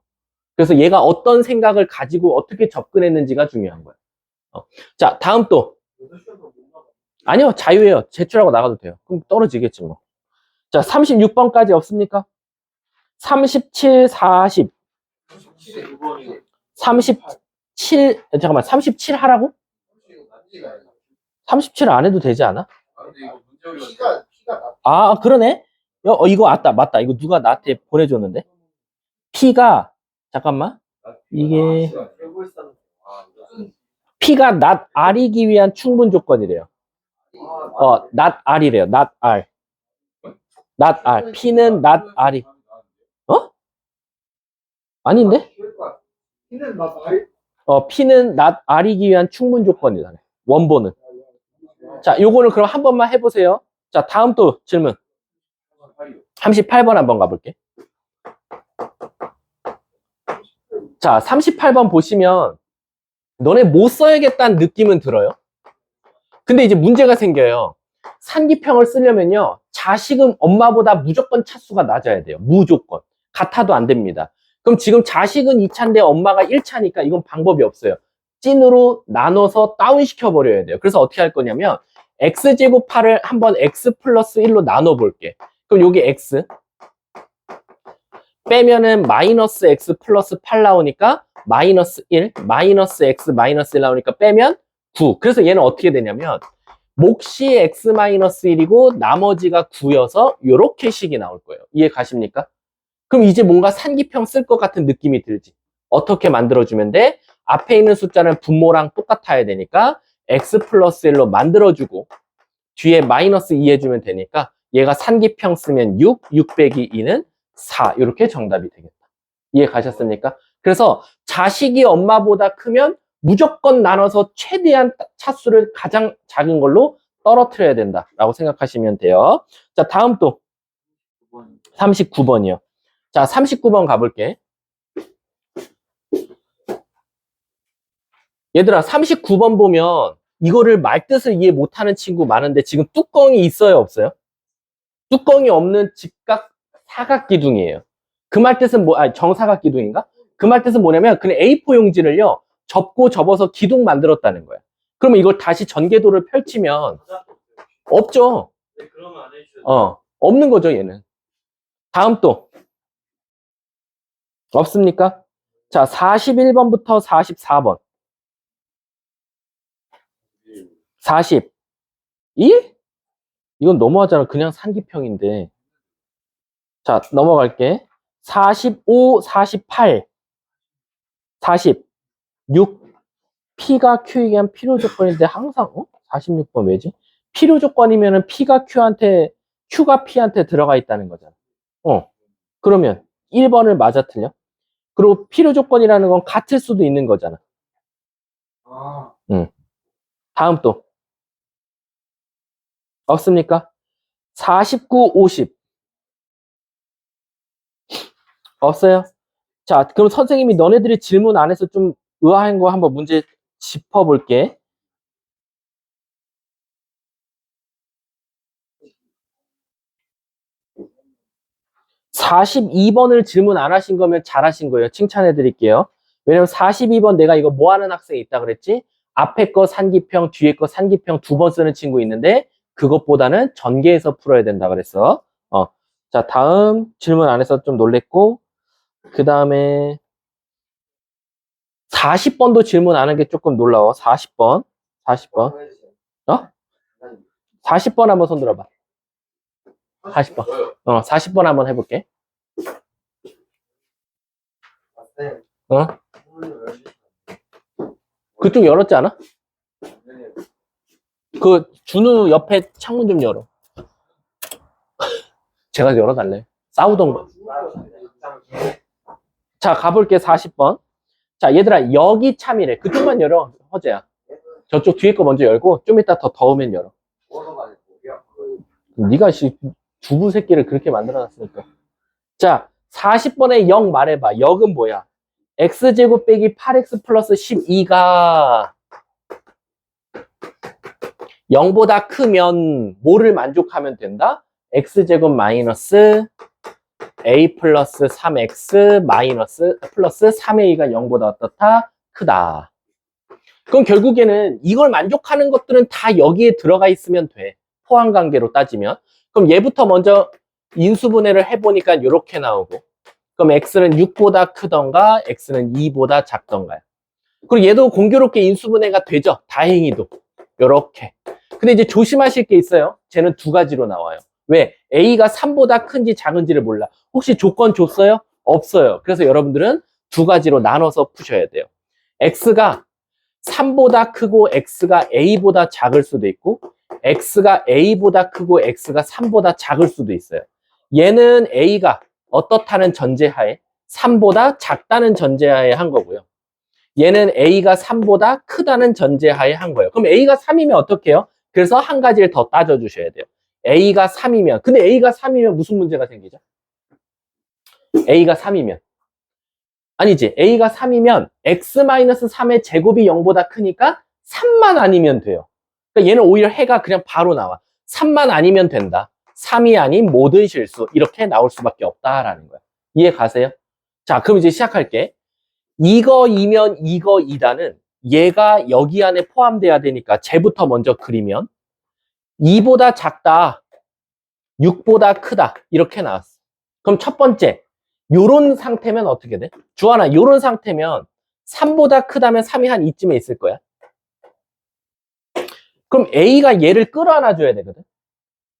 그래서 얘가 어떤 생각을 가지고 어떻게 접근했는지가 중요한 거야. 자, 다음 또. 아니요, 자유예요. 제출하고 나가도 돼요. 그럼 떨어지겠지 뭐. 자, 36번까지 없습니까? 37, 40, 37, 잠깐만, 37 하라고? 37 안 해도 되지 않아? 아, 그러네? 이거 맞다. 이거 누가 나한테 보내줬는데? P가, 잠깐만. 이게, P가 not R이기 위한 충분 조건이래요. not R이래요. not R. not R. P는 not R이. 아닌데? P는 not R이기 위한 충분 조건이다. 원본은. 자, 요거는 그럼 한 번만 해보세요. 자, 다음 또 질문. 38번 한번 가볼게. 자, 38번 보시면 너네 못 써야겠다는 느낌은 들어요. 근데 이제 문제가 생겨요. 산기평을 쓰려면요. 자식은 엄마보다 무조건 차수가 낮아야 돼요. 무조건. 같아도 안 됩니다. 그럼 지금 자식은 2차인데 엄마가 1차니까 이건 방법이 없어요. 찐으로 나눠서 다운시켜 버려야 돼요. 그래서 어떻게 할 거냐면 x제곱파를 한번 x 플러스 1로 나눠 볼게. 그럼 여기 x 빼면은 마이너스 x 플러스 8 나오니까 마이너스 1, 마이너스 x 마이너스 1 나오니까 빼면 9. 그래서 얘는 어떻게 되냐면 몫이 x 마이너스 1이고 나머지가 9여서 요렇게 식이 나올 거예요. 이해 가십니까? 그럼 이제 뭔가 산기평 쓸 것 같은 느낌이 들지. 어떻게 만들어주면 돼? 앞에 있는 숫자는 분모랑 똑같아야 되니까 x 플러스 1로 만들어주고 뒤에 마이너스 2 해주면 되니까 얘가 산기평 쓰면 6, 6 빼기 2는 4 이렇게 정답이 되겠다. 이해 가셨습니까? 그래서 자식이 엄마보다 크면 무조건 나눠서 최대한 차수를 가장 작은 걸로 떨어뜨려야 된다라고 생각하시면 돼요. 자, 다음 또 39번이요. 자, 39번 가볼게. 얘들아, 39번 보면 이거를 말뜻을 이해 못하는 친구 많은데 지금 뚜껑이 있어요, 없어요? 뚜껑이 없는 직각 사각기둥이에요. 그 말뜻은 정사각기둥인가? 그 말뜻은 뭐냐면 그냥 A4 용지를요 접고 접어서 기둥 만들었다는 거야. 그러면 이걸 다시 전개도를 펼치면 없죠. 없는 거죠, 얘는. 다음 또 없습니까? 자, 41번부터 44번. 41? 이건 너무하잖아. 그냥 산기평인데. 자, 넘어갈게. 45, 48, 40, 6. P가 Q에게 한 필요 조건인데 항상 46번 왜지? 필요 조건이면은 Q가 P한테 들어가 있다는 거잖아. 그러면 1번을 맞아 틀려? 그리고 필요 조건이라는 건 같을 수도 있는 거잖아. 다음 또 없습니까? 49, 50 없어요? 자, 그럼 선생님이 너네들이 질문 안에서 좀 의아한 거 한번 문제 짚어볼게. 42번을 질문 안 하신 거면 잘하신 거예요. 칭찬해 드릴게요. 왜냐면 42번 내가 이거 뭐 하는 학생이 있다 그랬지? 앞에 거 산기평, 뒤에 거 산기평 2번 쓰는 친구 있는데 그것보다는 전개해서 풀어야 된다 그랬어. 자, 다음 질문 안 해서 좀 놀랬고 그 다음에 40번도 질문 안 한 게 조금 놀라워. 40번. 40번. 40번 한번 손 들어봐. 40번. 40번 한번 해볼게. 어? 그쪽 열었지 않아? 그 준우 옆에 창문 좀 열어. 제가 열어달래. 싸우던 거. 자, 가볼게. 40번. 자, 얘들아, 여기 참이래. 그쪽만 열어, 허재야. 저쪽 뒤에 거 먼저 열고, 좀 이따 더 더우면 열어. 네가 주부 새끼를 그렇게 만들어놨으니까. 자, 40번에 0 말해봐. 0은 뭐야? x제곱 빼기 8x 플러스 12가 0보다 크면 뭐를 만족하면 된다? x제곱 마이너스 a 플러스 3x 마이너스 플러스 3a가 0보다 어떻다? 크다. 그럼 결국에는 이걸 만족하는 것들은 다 여기에 들어가 있으면 돼. 포함관계로 따지면. 그럼 얘부터 먼저 인수분해를 해보니까 이렇게 나오고, 그럼 x는 6보다 크던가 x는 2보다 작던가요. 그리고 얘도 공교롭게 인수분해가 되죠. 다행히도. 요렇게. 근데 이제 조심하실 게 있어요. 쟤는 두 가지로 나와요. 왜? a가 3보다 큰지 작은지를 몰라. 혹시 조건 줬어요? 없어요. 그래서 여러분들은 두 가지로 나눠서 푸셔야 돼요. x가 3보다 크고 x가 a보다 작을 수도 있고, x가 a보다 크고 x가 3보다 작을 수도 있어요. 얘는 a가 어떻다는 전제하에 3보다 작다는 전제하에 한 거고요. 얘는 a가 3보다 크다는 전제하에 한 거예요. 그럼 a가 3이면 어떻게 해요? 그래서 한 가지를 더 따져주셔야 돼요. a가 3이면, 근데 a가 3이면 무슨 문제가 생기죠? a가 3이면. 아니지, a가 3이면 x-3의 제곱이 0보다 크니까 3만 아니면 돼요. 그러니까 얘는 오히려 해가 그냥 바로 나와. 3만 아니면 된다. 3이 아닌 모든 실수. 이렇게 나올 수밖에 없다라는 거야. 이해 가세요? 자, 그럼 이제 시작할게. 이거이면 이거이다는 얘가 여기 안에 포함돼야 되니까 쟤부터 먼저 그리면 2보다 작다, 6보다 크다 이렇게 나왔어. 그럼 첫 번째, 요런 상태면 어떻게 돼? 주하나, 요런 상태면 3보다 크다면 3이 한 이쯤에 있을 거야. 그럼 A가 얘를 끌어안아 줘야 되거든.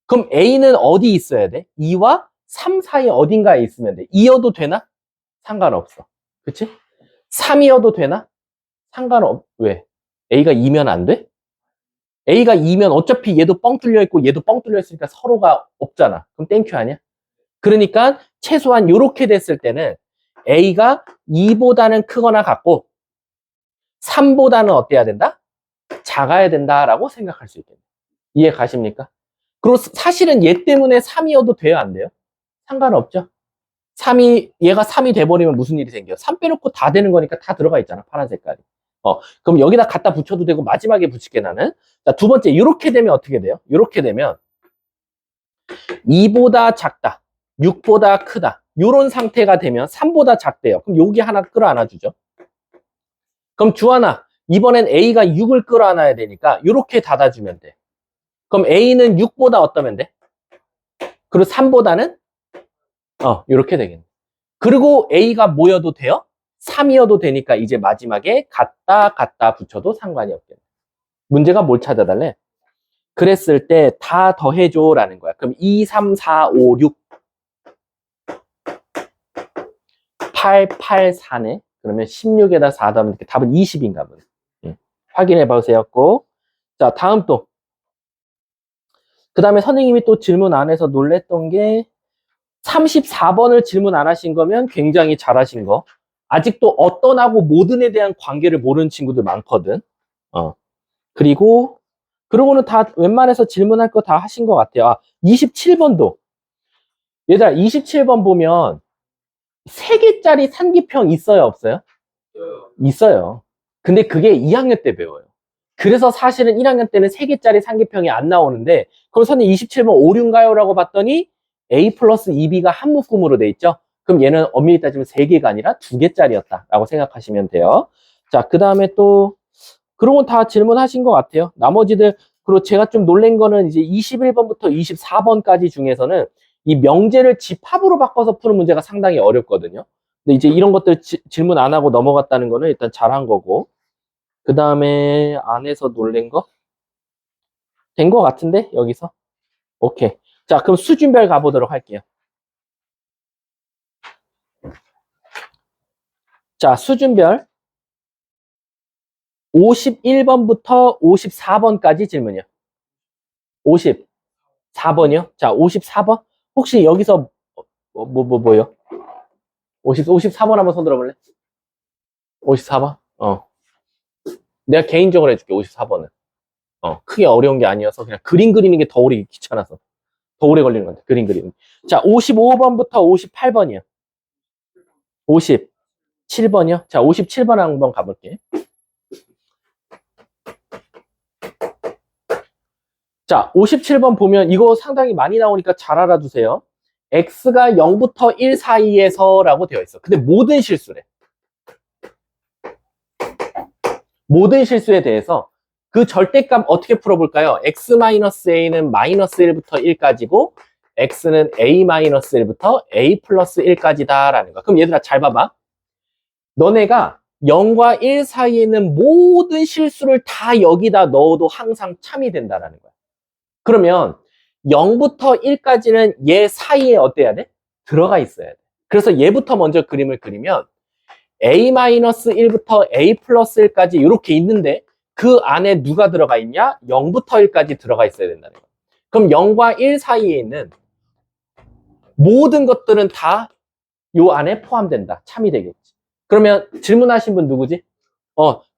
그럼 A는 어디 있어야 돼? 2와 3 사이 어딘가에 있으면 돼. 2여도 되나? 상관없어. 그치? 3이어도 되나? 왜? A가 2면 안 돼? A가 2면 어차피 얘도 뻥 뚫려 있고 얘도 뻥 뚫려 있으니까 서로가 없잖아. 그럼 땡큐 아니야? 그러니까 최소한 이렇게 됐을 때는 A가 2보다는 크거나 같고 3보다는 어때야 된다? 작아야 된다라고 생각할 수 있겠네. 이해 가십니까? 그리고 사실은 얘 때문에 3이어도 돼요, 안 돼요? 상관없죠. 얘가 3이 돼버리면 무슨 일이 생겨요? 3 빼놓고 다 되는 거니까 다 들어가 있잖아, 파란 색깔이. 그럼 여기다 갖다 붙여도 되고 마지막에 붙일게 나는. 자, 두 번째, 이렇게 되면 어떻게 돼요? 이렇게 되면 2보다 작다, 6보다 크다. 이런 상태가 되면 3보다 작대요. 그럼 여기 하나 끌어안아 주죠. 그럼 주하나, 이번엔 A가 6을 끌어안아야 되니까 이렇게 닫아주면 돼. 그럼 A는 6보다 어떠면 돼? 그리고 3보다는 이렇게 되겠네. 그리고 A가 뭐여도 돼요? 3이어도 되니까 이제 마지막에 갖다 붙여도 상관이 없겠네. 문제가 뭘 찾아달래? 그랬을 때 다 더해줘라는 거야. 그럼 2, 3, 4, 5, 6 8, 8, 4네. 그러면 16에다 4 더하면 답은 20인가 보네. 확인해 보세요. 꼭. 자, 다음 또. 그 다음에 선생님이 또 질문 안에서 놀랬던 게 34번을 질문 안 하신 거면 굉장히 잘하신 거. 아직도 어떤하고 모든에 대한 관계를 모르는 친구들 많거든. 그러고는 다 웬만해서 질문할 거 다 하신 것 같아요. 27번도. 얘들아, 27번 보면 3개짜리 산기평 있어요, 없어요? 있어요. 근데 그게 2학년 때 배워요. 그래서 사실은 1학년 때는 3개짜리 산기평이 안 나오는데, 그럼 선생님 27번 오류인가요? 라고 봤더니 A 플러스 2B가 한 묶음으로 돼 있죠? 그럼 얘는 엄밀히 따지면 3개가 아니라 2개짜리였다 라고 생각하시면 돼요. 자, 그 다음에 또 그런 건 다 질문하신 것 같아요. 나머지들, 그리고 제가 좀 놀란 거는 이제 21번부터 24번까지 중에서는 이 명제를 집합으로 바꿔서 푸는 문제가 상당히 어렵거든요. 근데 이제 이런 것들 질문 안 하고 넘어갔다는 거는 일단 잘한 거고. 그 다음에 안에서 놀란 거? 된 거 같은데? 여기서? 오케이. 자, 그럼 수준별 가보도록 할게요. 자, 수준별 51번부터 54번까지 질문이요. 54번이요? 자, 54번? 혹시 여기서 뭐요? 54번 한번 손 들어볼래? 54번? 내가 개인적으로 해줄게, 54번은. 크게 어려운 게 아니어서 그냥 그림 그리는 게 더 오래 귀찮아서. 더 오래 걸리는 건데, 그림 그리는. 자, 55번부터 58번이요. 57번이요? 자, 57번 한번 가볼게. 자, 57번 보면 이거 상당히 많이 나오니까 잘 알아두세요. x가 0부터 1 사이에서 라고 되어 있어. 근데 모든 실수래. 모든 실수에 대해서 그 절대값 어떻게 풀어볼까요? x-a는 마이너스 1부터 1까지고 x는 a-1부터 a 플러스 1까지다 라는 거야. 그럼 얘들아 잘 봐봐. 너네가 0과 1 사이에 있는 모든 실수를 다 여기다 넣어도 항상 참이 된다라는 거야. 그러면 0부터 1까지는 얘 사이에 어때야 돼? 들어가 있어야 돼. 그래서 얘부터 먼저 그림을 그리면 a-1부터 a 플러스 1까지 이렇게 있는데 그 안에 누가 들어가 있냐? 0부터 1까지 들어가 있어야 된다는 거야. 그럼 0과 1 사이에 있는 모든 것들은 다 요 안에 포함된다. 참이 되겠지. 그러면 질문하신 분 누구지?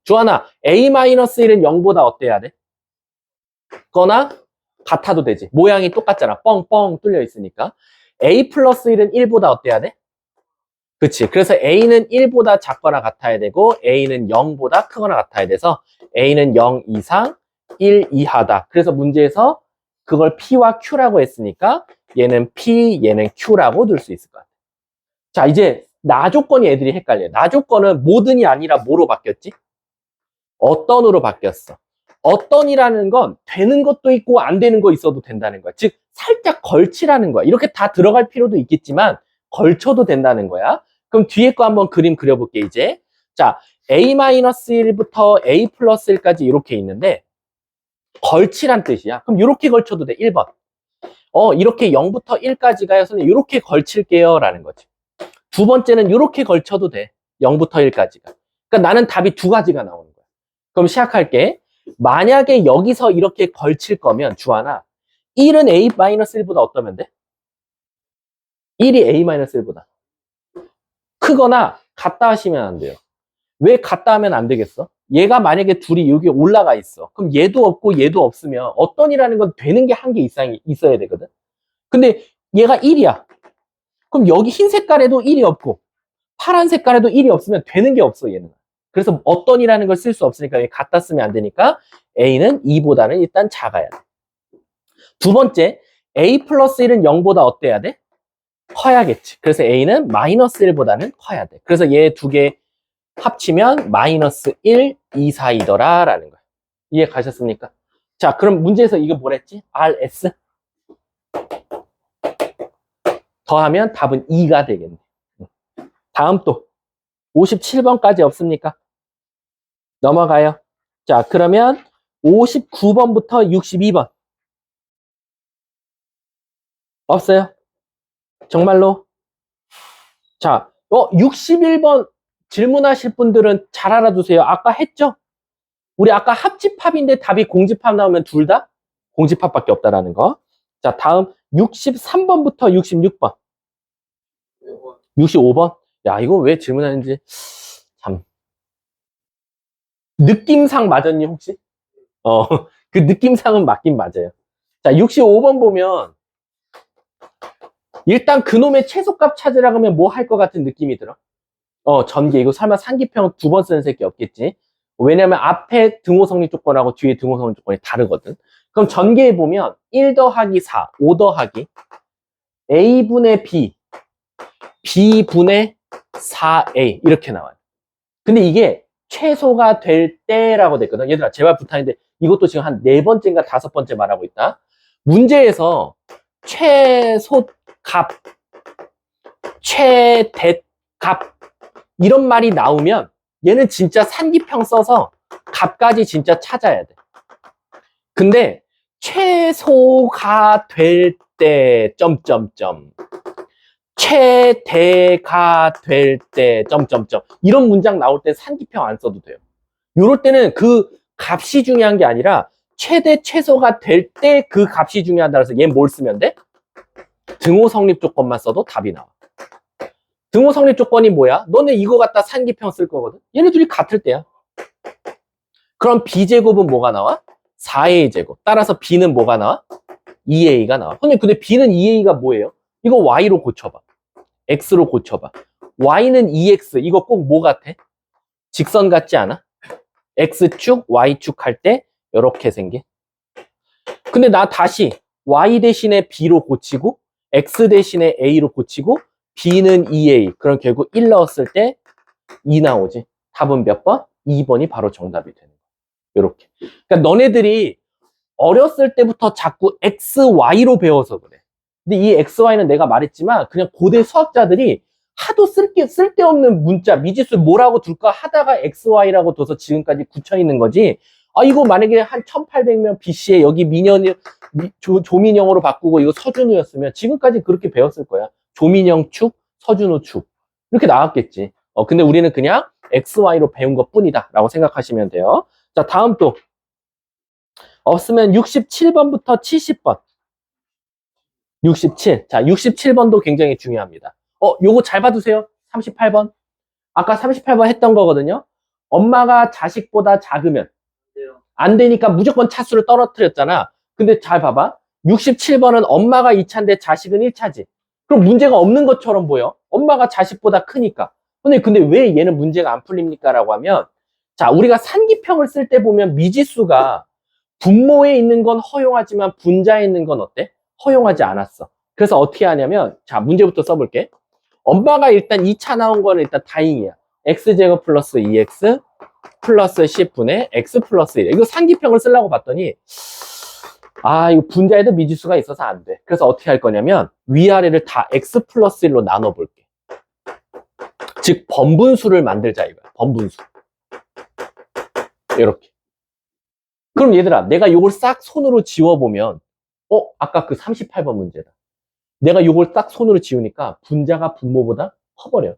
주하나, a-1은 0보다 어때야 돼? 거나 같아도 되지. 모양이 똑같잖아. 뻥뻥 뚫려 있으니까. a 플러스 1은 1보다 어때야 돼? 그치. 그래서 a는 1보다 작거나 같아야 되고 a는 0보다 크거나 같아야 돼서 a는 0 이상 1 이하다. 그래서 문제에서 그걸 p와 q라고 했으니까 얘는 p, 얘는 q라고 둘 수 있을 것 같아. 자, 이제 나 조건이 애들이 헷갈려. 나 조건은 모든이 아니라 뭐로 바뀌었지? 어떤으로 바뀌었어. 어떤이라는 건 되는 것도 있고 안 되는 거 있어도 된다는 거야. 즉 살짝 걸치라는 거야. 이렇게 다 들어갈 필요도 있겠지만 걸쳐도 된다는 거야. 그럼 뒤에 거 한번 그림 그려볼게 이제. 자, a-1부터 a 플러스 1까지 이렇게 있는데 걸치란 뜻이야. 그럼 이렇게 걸쳐도 돼. 1번. 이렇게 0부터 1까지가 선생님 이렇게 걸칠게요 라는 거지. 두 번째는 이렇게 걸쳐도 돼. 0부터 1까지가. 그러니까 나는 답이 두 가지가 나오는 거야. 그럼 시작할게. 만약에 여기서 이렇게 걸칠 거면 주하나 1은 a-1보다 어떠면 돼? 1이 a-1보다 크거나 같다 하시면 안 돼요. 왜 같다 하면 안 되겠어? 얘가 만약에 둘이 여기 올라가 있어. 그럼 얘도 없고 얘도 없으면 어떤이라는 건 되는 게 한 개 이상 있어야 되거든. 근데 얘가 1이야. 그럼 여기 흰 색깔에도 1이 없고 파란 색깔에도 1이 없으면 되는 게 없어 얘는. 그래서 어떤이라는 걸 쓸 수 없으니까 갖다 쓰면 안 되니까 a는 2보다는 일단 작아야 돼. 두 번째, a 플러스 1은 0보다 어때야 돼? 커야겠지. 그래서 a는 마이너스 1보다는 커야 돼. 그래서 얘 두 개 합치면 마이너스 1, 2 사이더라 라는 거야. 이해 가셨습니까? 자, 그럼 문제에서 이거 뭐랬지? rs 더하면 답은 2가 되겠네. 다음 또 57번까지 없습니까? 넘어가요. 자, 그러면 59번부터 62번. 없어요? 정말로? 자, 61번 질문하실 분들은 잘 알아두세요. 아까 했죠? 우리 아까 합집합인데 답이 공집합 나오면 둘 다 공집합밖에 없다라는 거. 자, 다음 63번부터 66번. 65번? 야, 이거 왜 질문하는지 참. 느낌상 맞았니, 혹시? 그 느낌상은 맞긴 맞아요. 자, 65번 보면 일단 그놈의 최소값 찾으라 그러면 뭐 할 것 같은 느낌이 들어? 전개. 이거 설마 상기평 두 번 쓰는 새끼 없겠지? 왜냐면 앞에 등호성리 조건하고 뒤에 등호성리 조건이 다르거든. 그럼 전개해 보면 1 더하기 4, 5 더하기 a분의 b, b분의 4a 이렇게 나와요. 근데 이게 최소가 될 때라고 됐거든. 얘들아 제발 부탁인데 이것도 지금 한 4번째인가 5번째 말하고 있다. 문제에서 최소값, 최대값 이런 말이 나오면 얘는 진짜 산기평 써서 값까지 진짜 찾아야 돼. 근데 최소가 될 때 점점점 최대가 될 때, 점점점. 이런 문장 나올 때 산기평 안 써도 돼요. 요럴 때는 그 값이 중요한 게 아니라 최대 최소가 될 때 그 값이 중요하다 그래서 얘 뭘 쓰면 돼? 등호 성립 조건만 써도 답이 나와. 등호 성립 조건이 뭐야? 너네 이거 갖다 산기평 쓸 거거든. 얘네들이 같을 때야. 그럼 b제곱은 뭐가 나와? 4a제곱. 따라서 b는 뭐가 나와? 2a가 나와. 근데 b는 2a가 뭐예요? 이거 y로 고쳐봐. x로 고쳐봐. y는 2x. 이거 꼭 뭐 같아? 직선 같지 않아? x축, y축 할 때 이렇게 생겨. 근데 나 다시 y 대신에 b로 고치고 x 대신에 a로 고치고 b는 2a. 그럼 결국 1 넣었을 때 2 나오지. 답은 몇 번? 2번이 바로 정답이 되는 거야. 이렇게. 그러니까 너네들이 어렸을 때부터 자꾸 x, y로 배워서 그래. 근데 이 x, y는 내가 말했지만 그냥 고대 수학자들이 하도 쓸데없는 문자, 미지수 뭐라고 둘까 하다가 x, y라고 둬서 지금까지 굳혀 있는 거지. 아, 이거 만약에 한 1800년 BC에 여기 조민영으로 바꾸고 이거 서준우였으면 지금까지 그렇게 배웠을 거야. 조민영 축, 서준우 축. 이렇게 나왔겠지. 근데 우리는 그냥 x, y로 배운 것 뿐이다 라고 생각하시면 돼요. 자, 다음 또. 없으면 67번부터 70번. 67. 자, 67번도 굉장히 중요합니다. 요거 잘 봐두세요. 38번. 아까 38번 했던 거거든요. 엄마가 자식보다 작으면 안 되니까 무조건 차수를 떨어뜨렸잖아. 근데 잘 봐봐. 67번은 엄마가 2차인데 자식은 1차지. 그럼 문제가 없는 것처럼 보여. 엄마가 자식보다 크니까. 근데 왜 얘는 문제가 안 풀립니까? 라고 하면, 자, 우리가 산기평을 쓸 때 보면 미지수가 분모에 있는 건 허용하지만 분자에 있는 건 어때? 허용하지 않았어. 그래서 어떻게 하냐면, 자, 문제부터 써볼게. 엄마가 일단 2차 나온 거는 일단 다행이야. x제곱 플러스 2x 플러스 10분의 x 플러스 1. 이거 산기평을 쓰려고 봤더니, 이거 분자에도 미지수가 있어서 안 돼. 그래서 어떻게 할 거냐면, 위아래를 다 x 플러스 1로 나눠볼게. 즉, 번분수를 만들자 이거야. 번분수. 이렇게. 그럼 얘들아, 내가 이걸 싹 손으로 지워보면, 아까 그 38번 문제다. 내가 이걸 딱 손으로 지우니까 분자가 분모보다 커버려.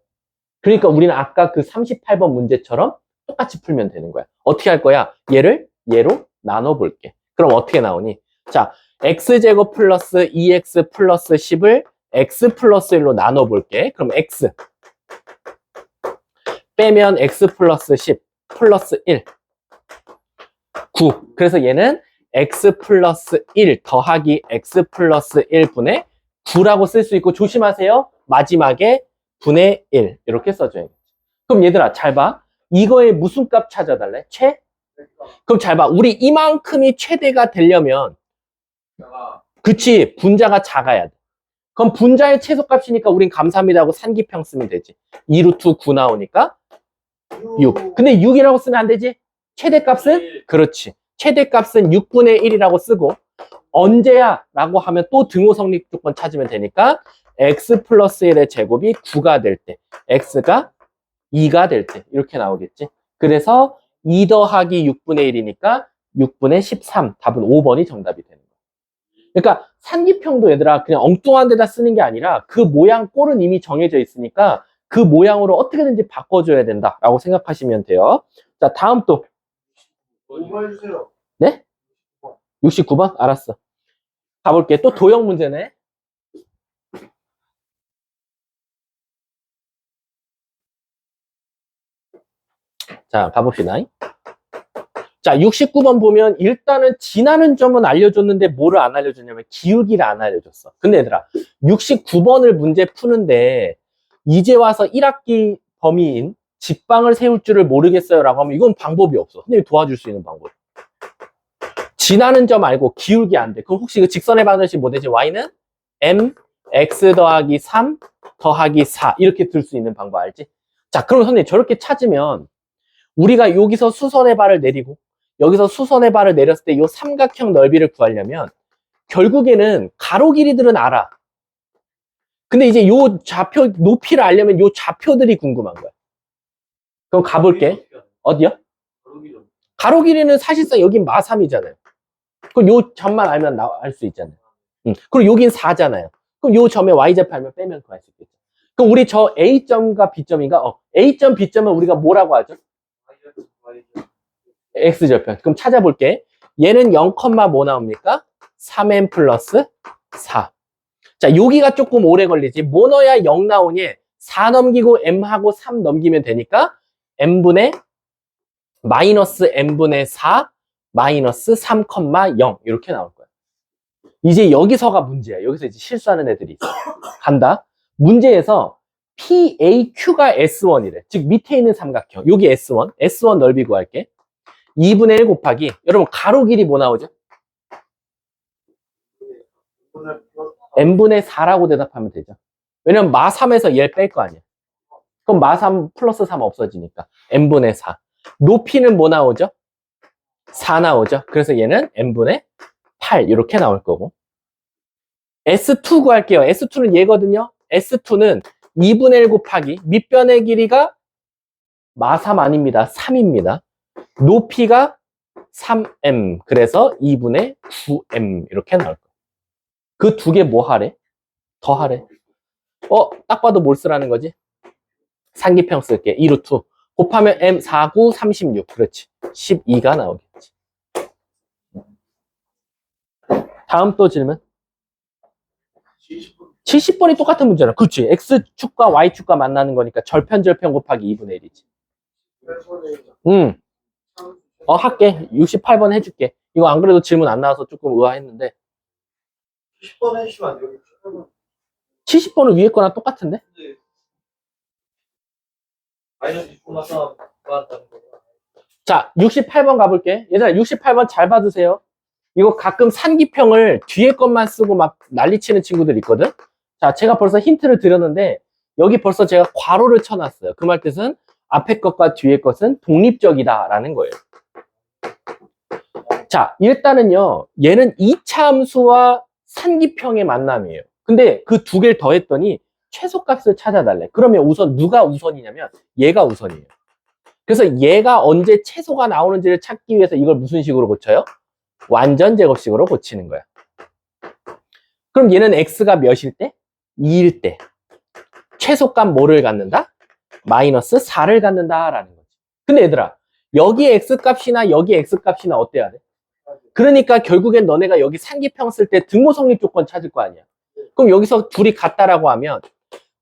그러니까 우리는 아까 그 38번 문제처럼 똑같이 풀면 되는 거야. 어떻게 할 거야? 얘를 얘로 나눠볼게. 그럼 어떻게 나오니? 자, x제곱 플러스 2x 플러스 10을 x 플러스 1로 나눠볼게. 그럼 x 빼면 x 플러스 10 플러스 1 9. 그래서 얘는 x 플러스 1 더하기 x 플러스 1분의 9라고 쓸 수 있고, 조심하세요. 마지막에 분의 1 이렇게 써줘야겠지. 그럼 얘들아 잘 봐. 이거의 무슨 값 찾아달래? 그럼 잘 봐. 우리 이만큼이 최대가 되려면 그치, 분자가 작아야 돼. 그럼 분자의 최소값이니까 우린 감사합니다 하고 산기평 쓰면 되지. 2루트 9 나오니까 6. 근데 6이라고 쓰면 안 되지? 최대값은? 그렇지. 최대값은 6분의 1이라고 쓰고, 언제야? 라고 하면 또 등호 성립 조건 찾으면 되니까 x 플러스 1의 제곱이 9가 될 때, x가 2가 될 때 이렇게 나오겠지. 그래서 2 더하기 6분의 1이니까 6분의 13. 답은 5번이 정답이 되는 거야. 그러니까 산기평도 얘들아 그냥 엉뚱한 데다 쓰는 게 아니라 그 모양 꼴은 이미 정해져 있으니까 그 모양으로 어떻게든지 바꿔줘야 된다라고 생각하시면 돼요. 자, 다음 또. 5번 해주세요. 네? 69번? 알았어. 가볼게. 또 도형 문제네. 자, 가봅시다. 자, 69번 보면 일단은 지나는 점은 알려줬는데 뭐를 안 알려줬냐면 기울기를 안 알려줬어. 근데 얘들아, 69번을 문제 푸는데 이제 와서 1학기 범위인 직방을 세울 줄을 모르겠어요 라고 하면 이건 방법이 없어. 선생님이 도와줄 수 있는 방법. 지나는 점 알고 기울기 안 돼. 그럼 혹시 그 직선의 방정식 뭐 되지? y는 m x 더하기 3 더하기 4 이렇게 들 수 있는 방법 알지? 자, 그럼 선생님 저렇게 찾으면 우리가 여기서 수선의 발을 내리고 여기서 수선의 발을 내렸을 때 이 삼각형 넓이를 구하려면 결국에는 가로 길이들은 알아. 근데 이제 요 좌표 높이를 알려면 요 좌표들이 궁금한 거야. 그럼 가볼게. 어디요? 가로 길이는 사실상 여긴 마3이잖아요. 그럼 요 점만 알면 알 수 있잖아요. 그리고 여긴 4잖아요. 그럼 요 점에 y좌표 알면 빼면 구할 수 있겠죠. 그럼 우리 저 A점과 B점인가? A점, B점은 우리가 뭐라고 하죠? X좌표. 그럼 찾아볼게. 얘는 0, 뭐 나옵니까? 3m 플러스 4. 자, 여기가 조금 오래 걸리지. 뭐 넣어야 0 나오니? 4 넘기고 m하고 3 넘기면 되니까 m분의 마이너스 m분의 4 마이너스 3, 0 이렇게 나올 거야. 이제 여기서가 문제야. 여기서 이제 실수하는 애들이 있어. 간다. 문제에서 PAQ가 S1이래. 즉 밑에 있는 삼각형. 여기 S1 넓이 구할게. 2분의 1 곱하기 여러분 가로 길이 뭐 나오죠? n분의 4라고 대답하면 되죠. 왜냐면 마 3에서 얘를 뺄 거 아니야. 그럼 마 3 플러스 3 없어지니까 n분의 4. 높이는 뭐 나오죠? 4 나오죠. 그래서 얘는 n분의 8 이렇게 나올 거고. S2 구할게요. S2는 얘거든요. S2는 2분의 1 곱하기 밑변의 길이가 마 3 아닙니다. 3입니다. 높이가 3m. 그래서 2분의 9m 이렇게 나올 거예요. 그 두 개 뭐 하래? 더 하래. 딱 봐도 뭘 쓰라는 거지? 상기평 쓸게. 2루트. 곱하면 m 4, 9, 36. 그렇지. 12가 나오겠지. 다음 또 질문. 70번이 똑같은 문제잖아. 그렇지. X축과 Y축과 만나는 거니까 절편 곱하기 2분의 1이지. 할게. 68번 해줄게. 이거 안 그래도 질문 안 나와서 조금 의아했는데. 10번 해주시면 안 돼요? 70번은 위에 거랑 똑같은데? 마이너스 6분 맞다는 거. 자, 68번 가볼게. 얘들아, 68번 잘 봐주세요. 이거 가끔 산기평을 뒤에 것만 쓰고 막 난리치는 친구들 있거든? 자, 제가 벌써 힌트를 드렸는데, 여기 벌써 제가 괄호를 쳐놨어요. 그 말 뜻은 앞에 것과 뒤에 것은 독립적이다라는 거예요. 자, 일단은요, 얘는 2차 함수와 산기평의 만남이에요. 근데 그 두 개를 더했더니 최소값을 찾아달래. 그러면 우선 누가 우선이냐면 얘가 우선이에요. 그래서 얘가 언제 최소가 나오는지를 찾기 위해서 이걸 무슨 식으로 고쳐요? 완전 제곱식으로 고치는 거야. 그럼 얘는 x가 몇일 때? 2일 때. 최소값 뭐를 갖는다? 마이너스 4를 갖는다라는 거지. 근데 얘들아, 여기 x값이나 여기 x값이나 어때야 돼? 그러니까 결국엔 너네가 여기 상기평 쓸 때 등호 성립 조건 찾을 거 아니야. 그럼 여기서 둘이 같다라고 하면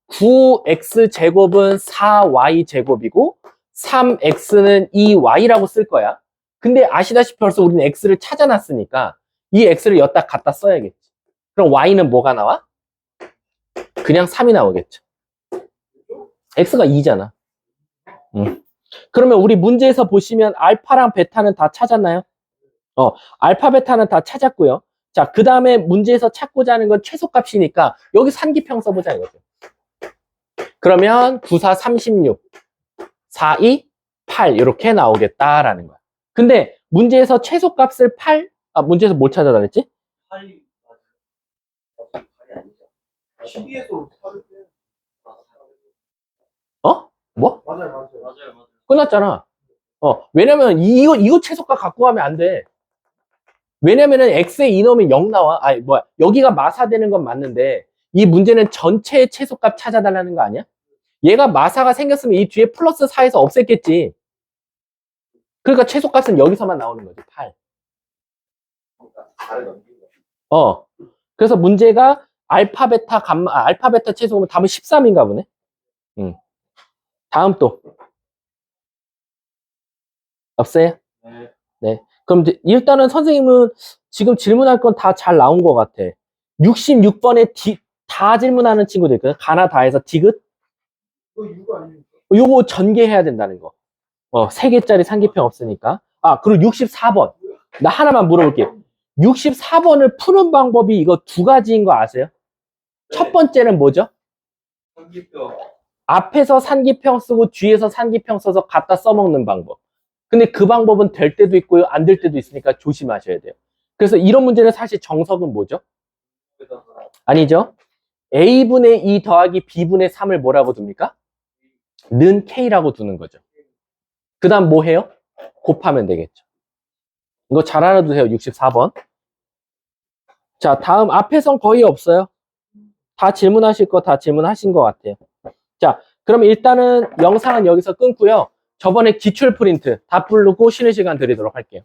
9x제곱은 4y제곱이고 3x는 2y라고 쓸 거야. 근데 아시다시피 벌써 우리는 x를 찾아놨으니까 이 x를 여기다 갖다 써야겠지. 그럼 y는 뭐가 나와? 그냥 3이 나오겠죠. x가 2잖아. 그러면 우리 문제에서 보시면 알파랑 베타는 다 찾았나요? 알파, 베타는 다 찾았고요. 자, 그 다음에 문제에서 찾고자 하는 건 최소값이니까 여기 산기평 써보자 이거죠. 그러면 9, 4, 36, 4, 2, 8 이렇게 나오겠다라는 거야. 근데 문제에서 최소값을 8, 문제에서 뭘 찾아달랬지? 8이 아니죠. 12에서 8을 빼요. 뭐? 맞아요. 끝났잖아. 왜냐면 이거 최소값 갖고 가면 안 돼. 왜냐면은 x에 2 넣으면 0 나와. 여기가 마사되는 건 맞는데 이 문제는 전체의 최소값 찾아달라는 거 아니야? 얘가 마사가 생겼으면 이 뒤에 플러스 4에서 없앴겠지. 그러니까 최소값은 여기서만 나오는 거지. 8. 그래서 문제가 알파, 베타, 알파, 베타 최소면 답은 13인가 보네. 다음 또. 없어요? 네. 그럼 일단은 선생님은 지금 질문할 건 다 잘 나온 것 같아. 66번에 다 질문하는 친구들 있거든. 가나 다해서 디귿? 요거 전개해야 된다는 거. 3개짜리 상기평 없으니까. 그리고 64번. 나 하나만 물어볼게. 64번을 푸는 방법이 이거 두 가지인 거 아세요? 첫 번째는 뭐죠? 상기평. 앞에서 산기평 쓰고 뒤에서 산기평 써서 갖다 써먹는 방법. 근데 그 방법은 될 때도 있고요. 안 될 때도 있으니까 조심하셔야 돼요. 그래서 이런 문제는 사실 정석은 뭐죠? 아니죠. A분의 2 더하기 B분의 3을 뭐라고 둡니까? 는 K라고 두는 거죠. 그 다음 뭐 해요? 곱하면 되겠죠. 이거 잘 알아두세요. 64번. 자, 다음 앞에선 거의 없어요. 다 질문하실 거 다 질문하신 것 같아요. 자, 그럼 일단은 영상은 여기서 끊고요. 저번에 기출 프린트 다 부르고 쉬는 시간 드리도록 할게요.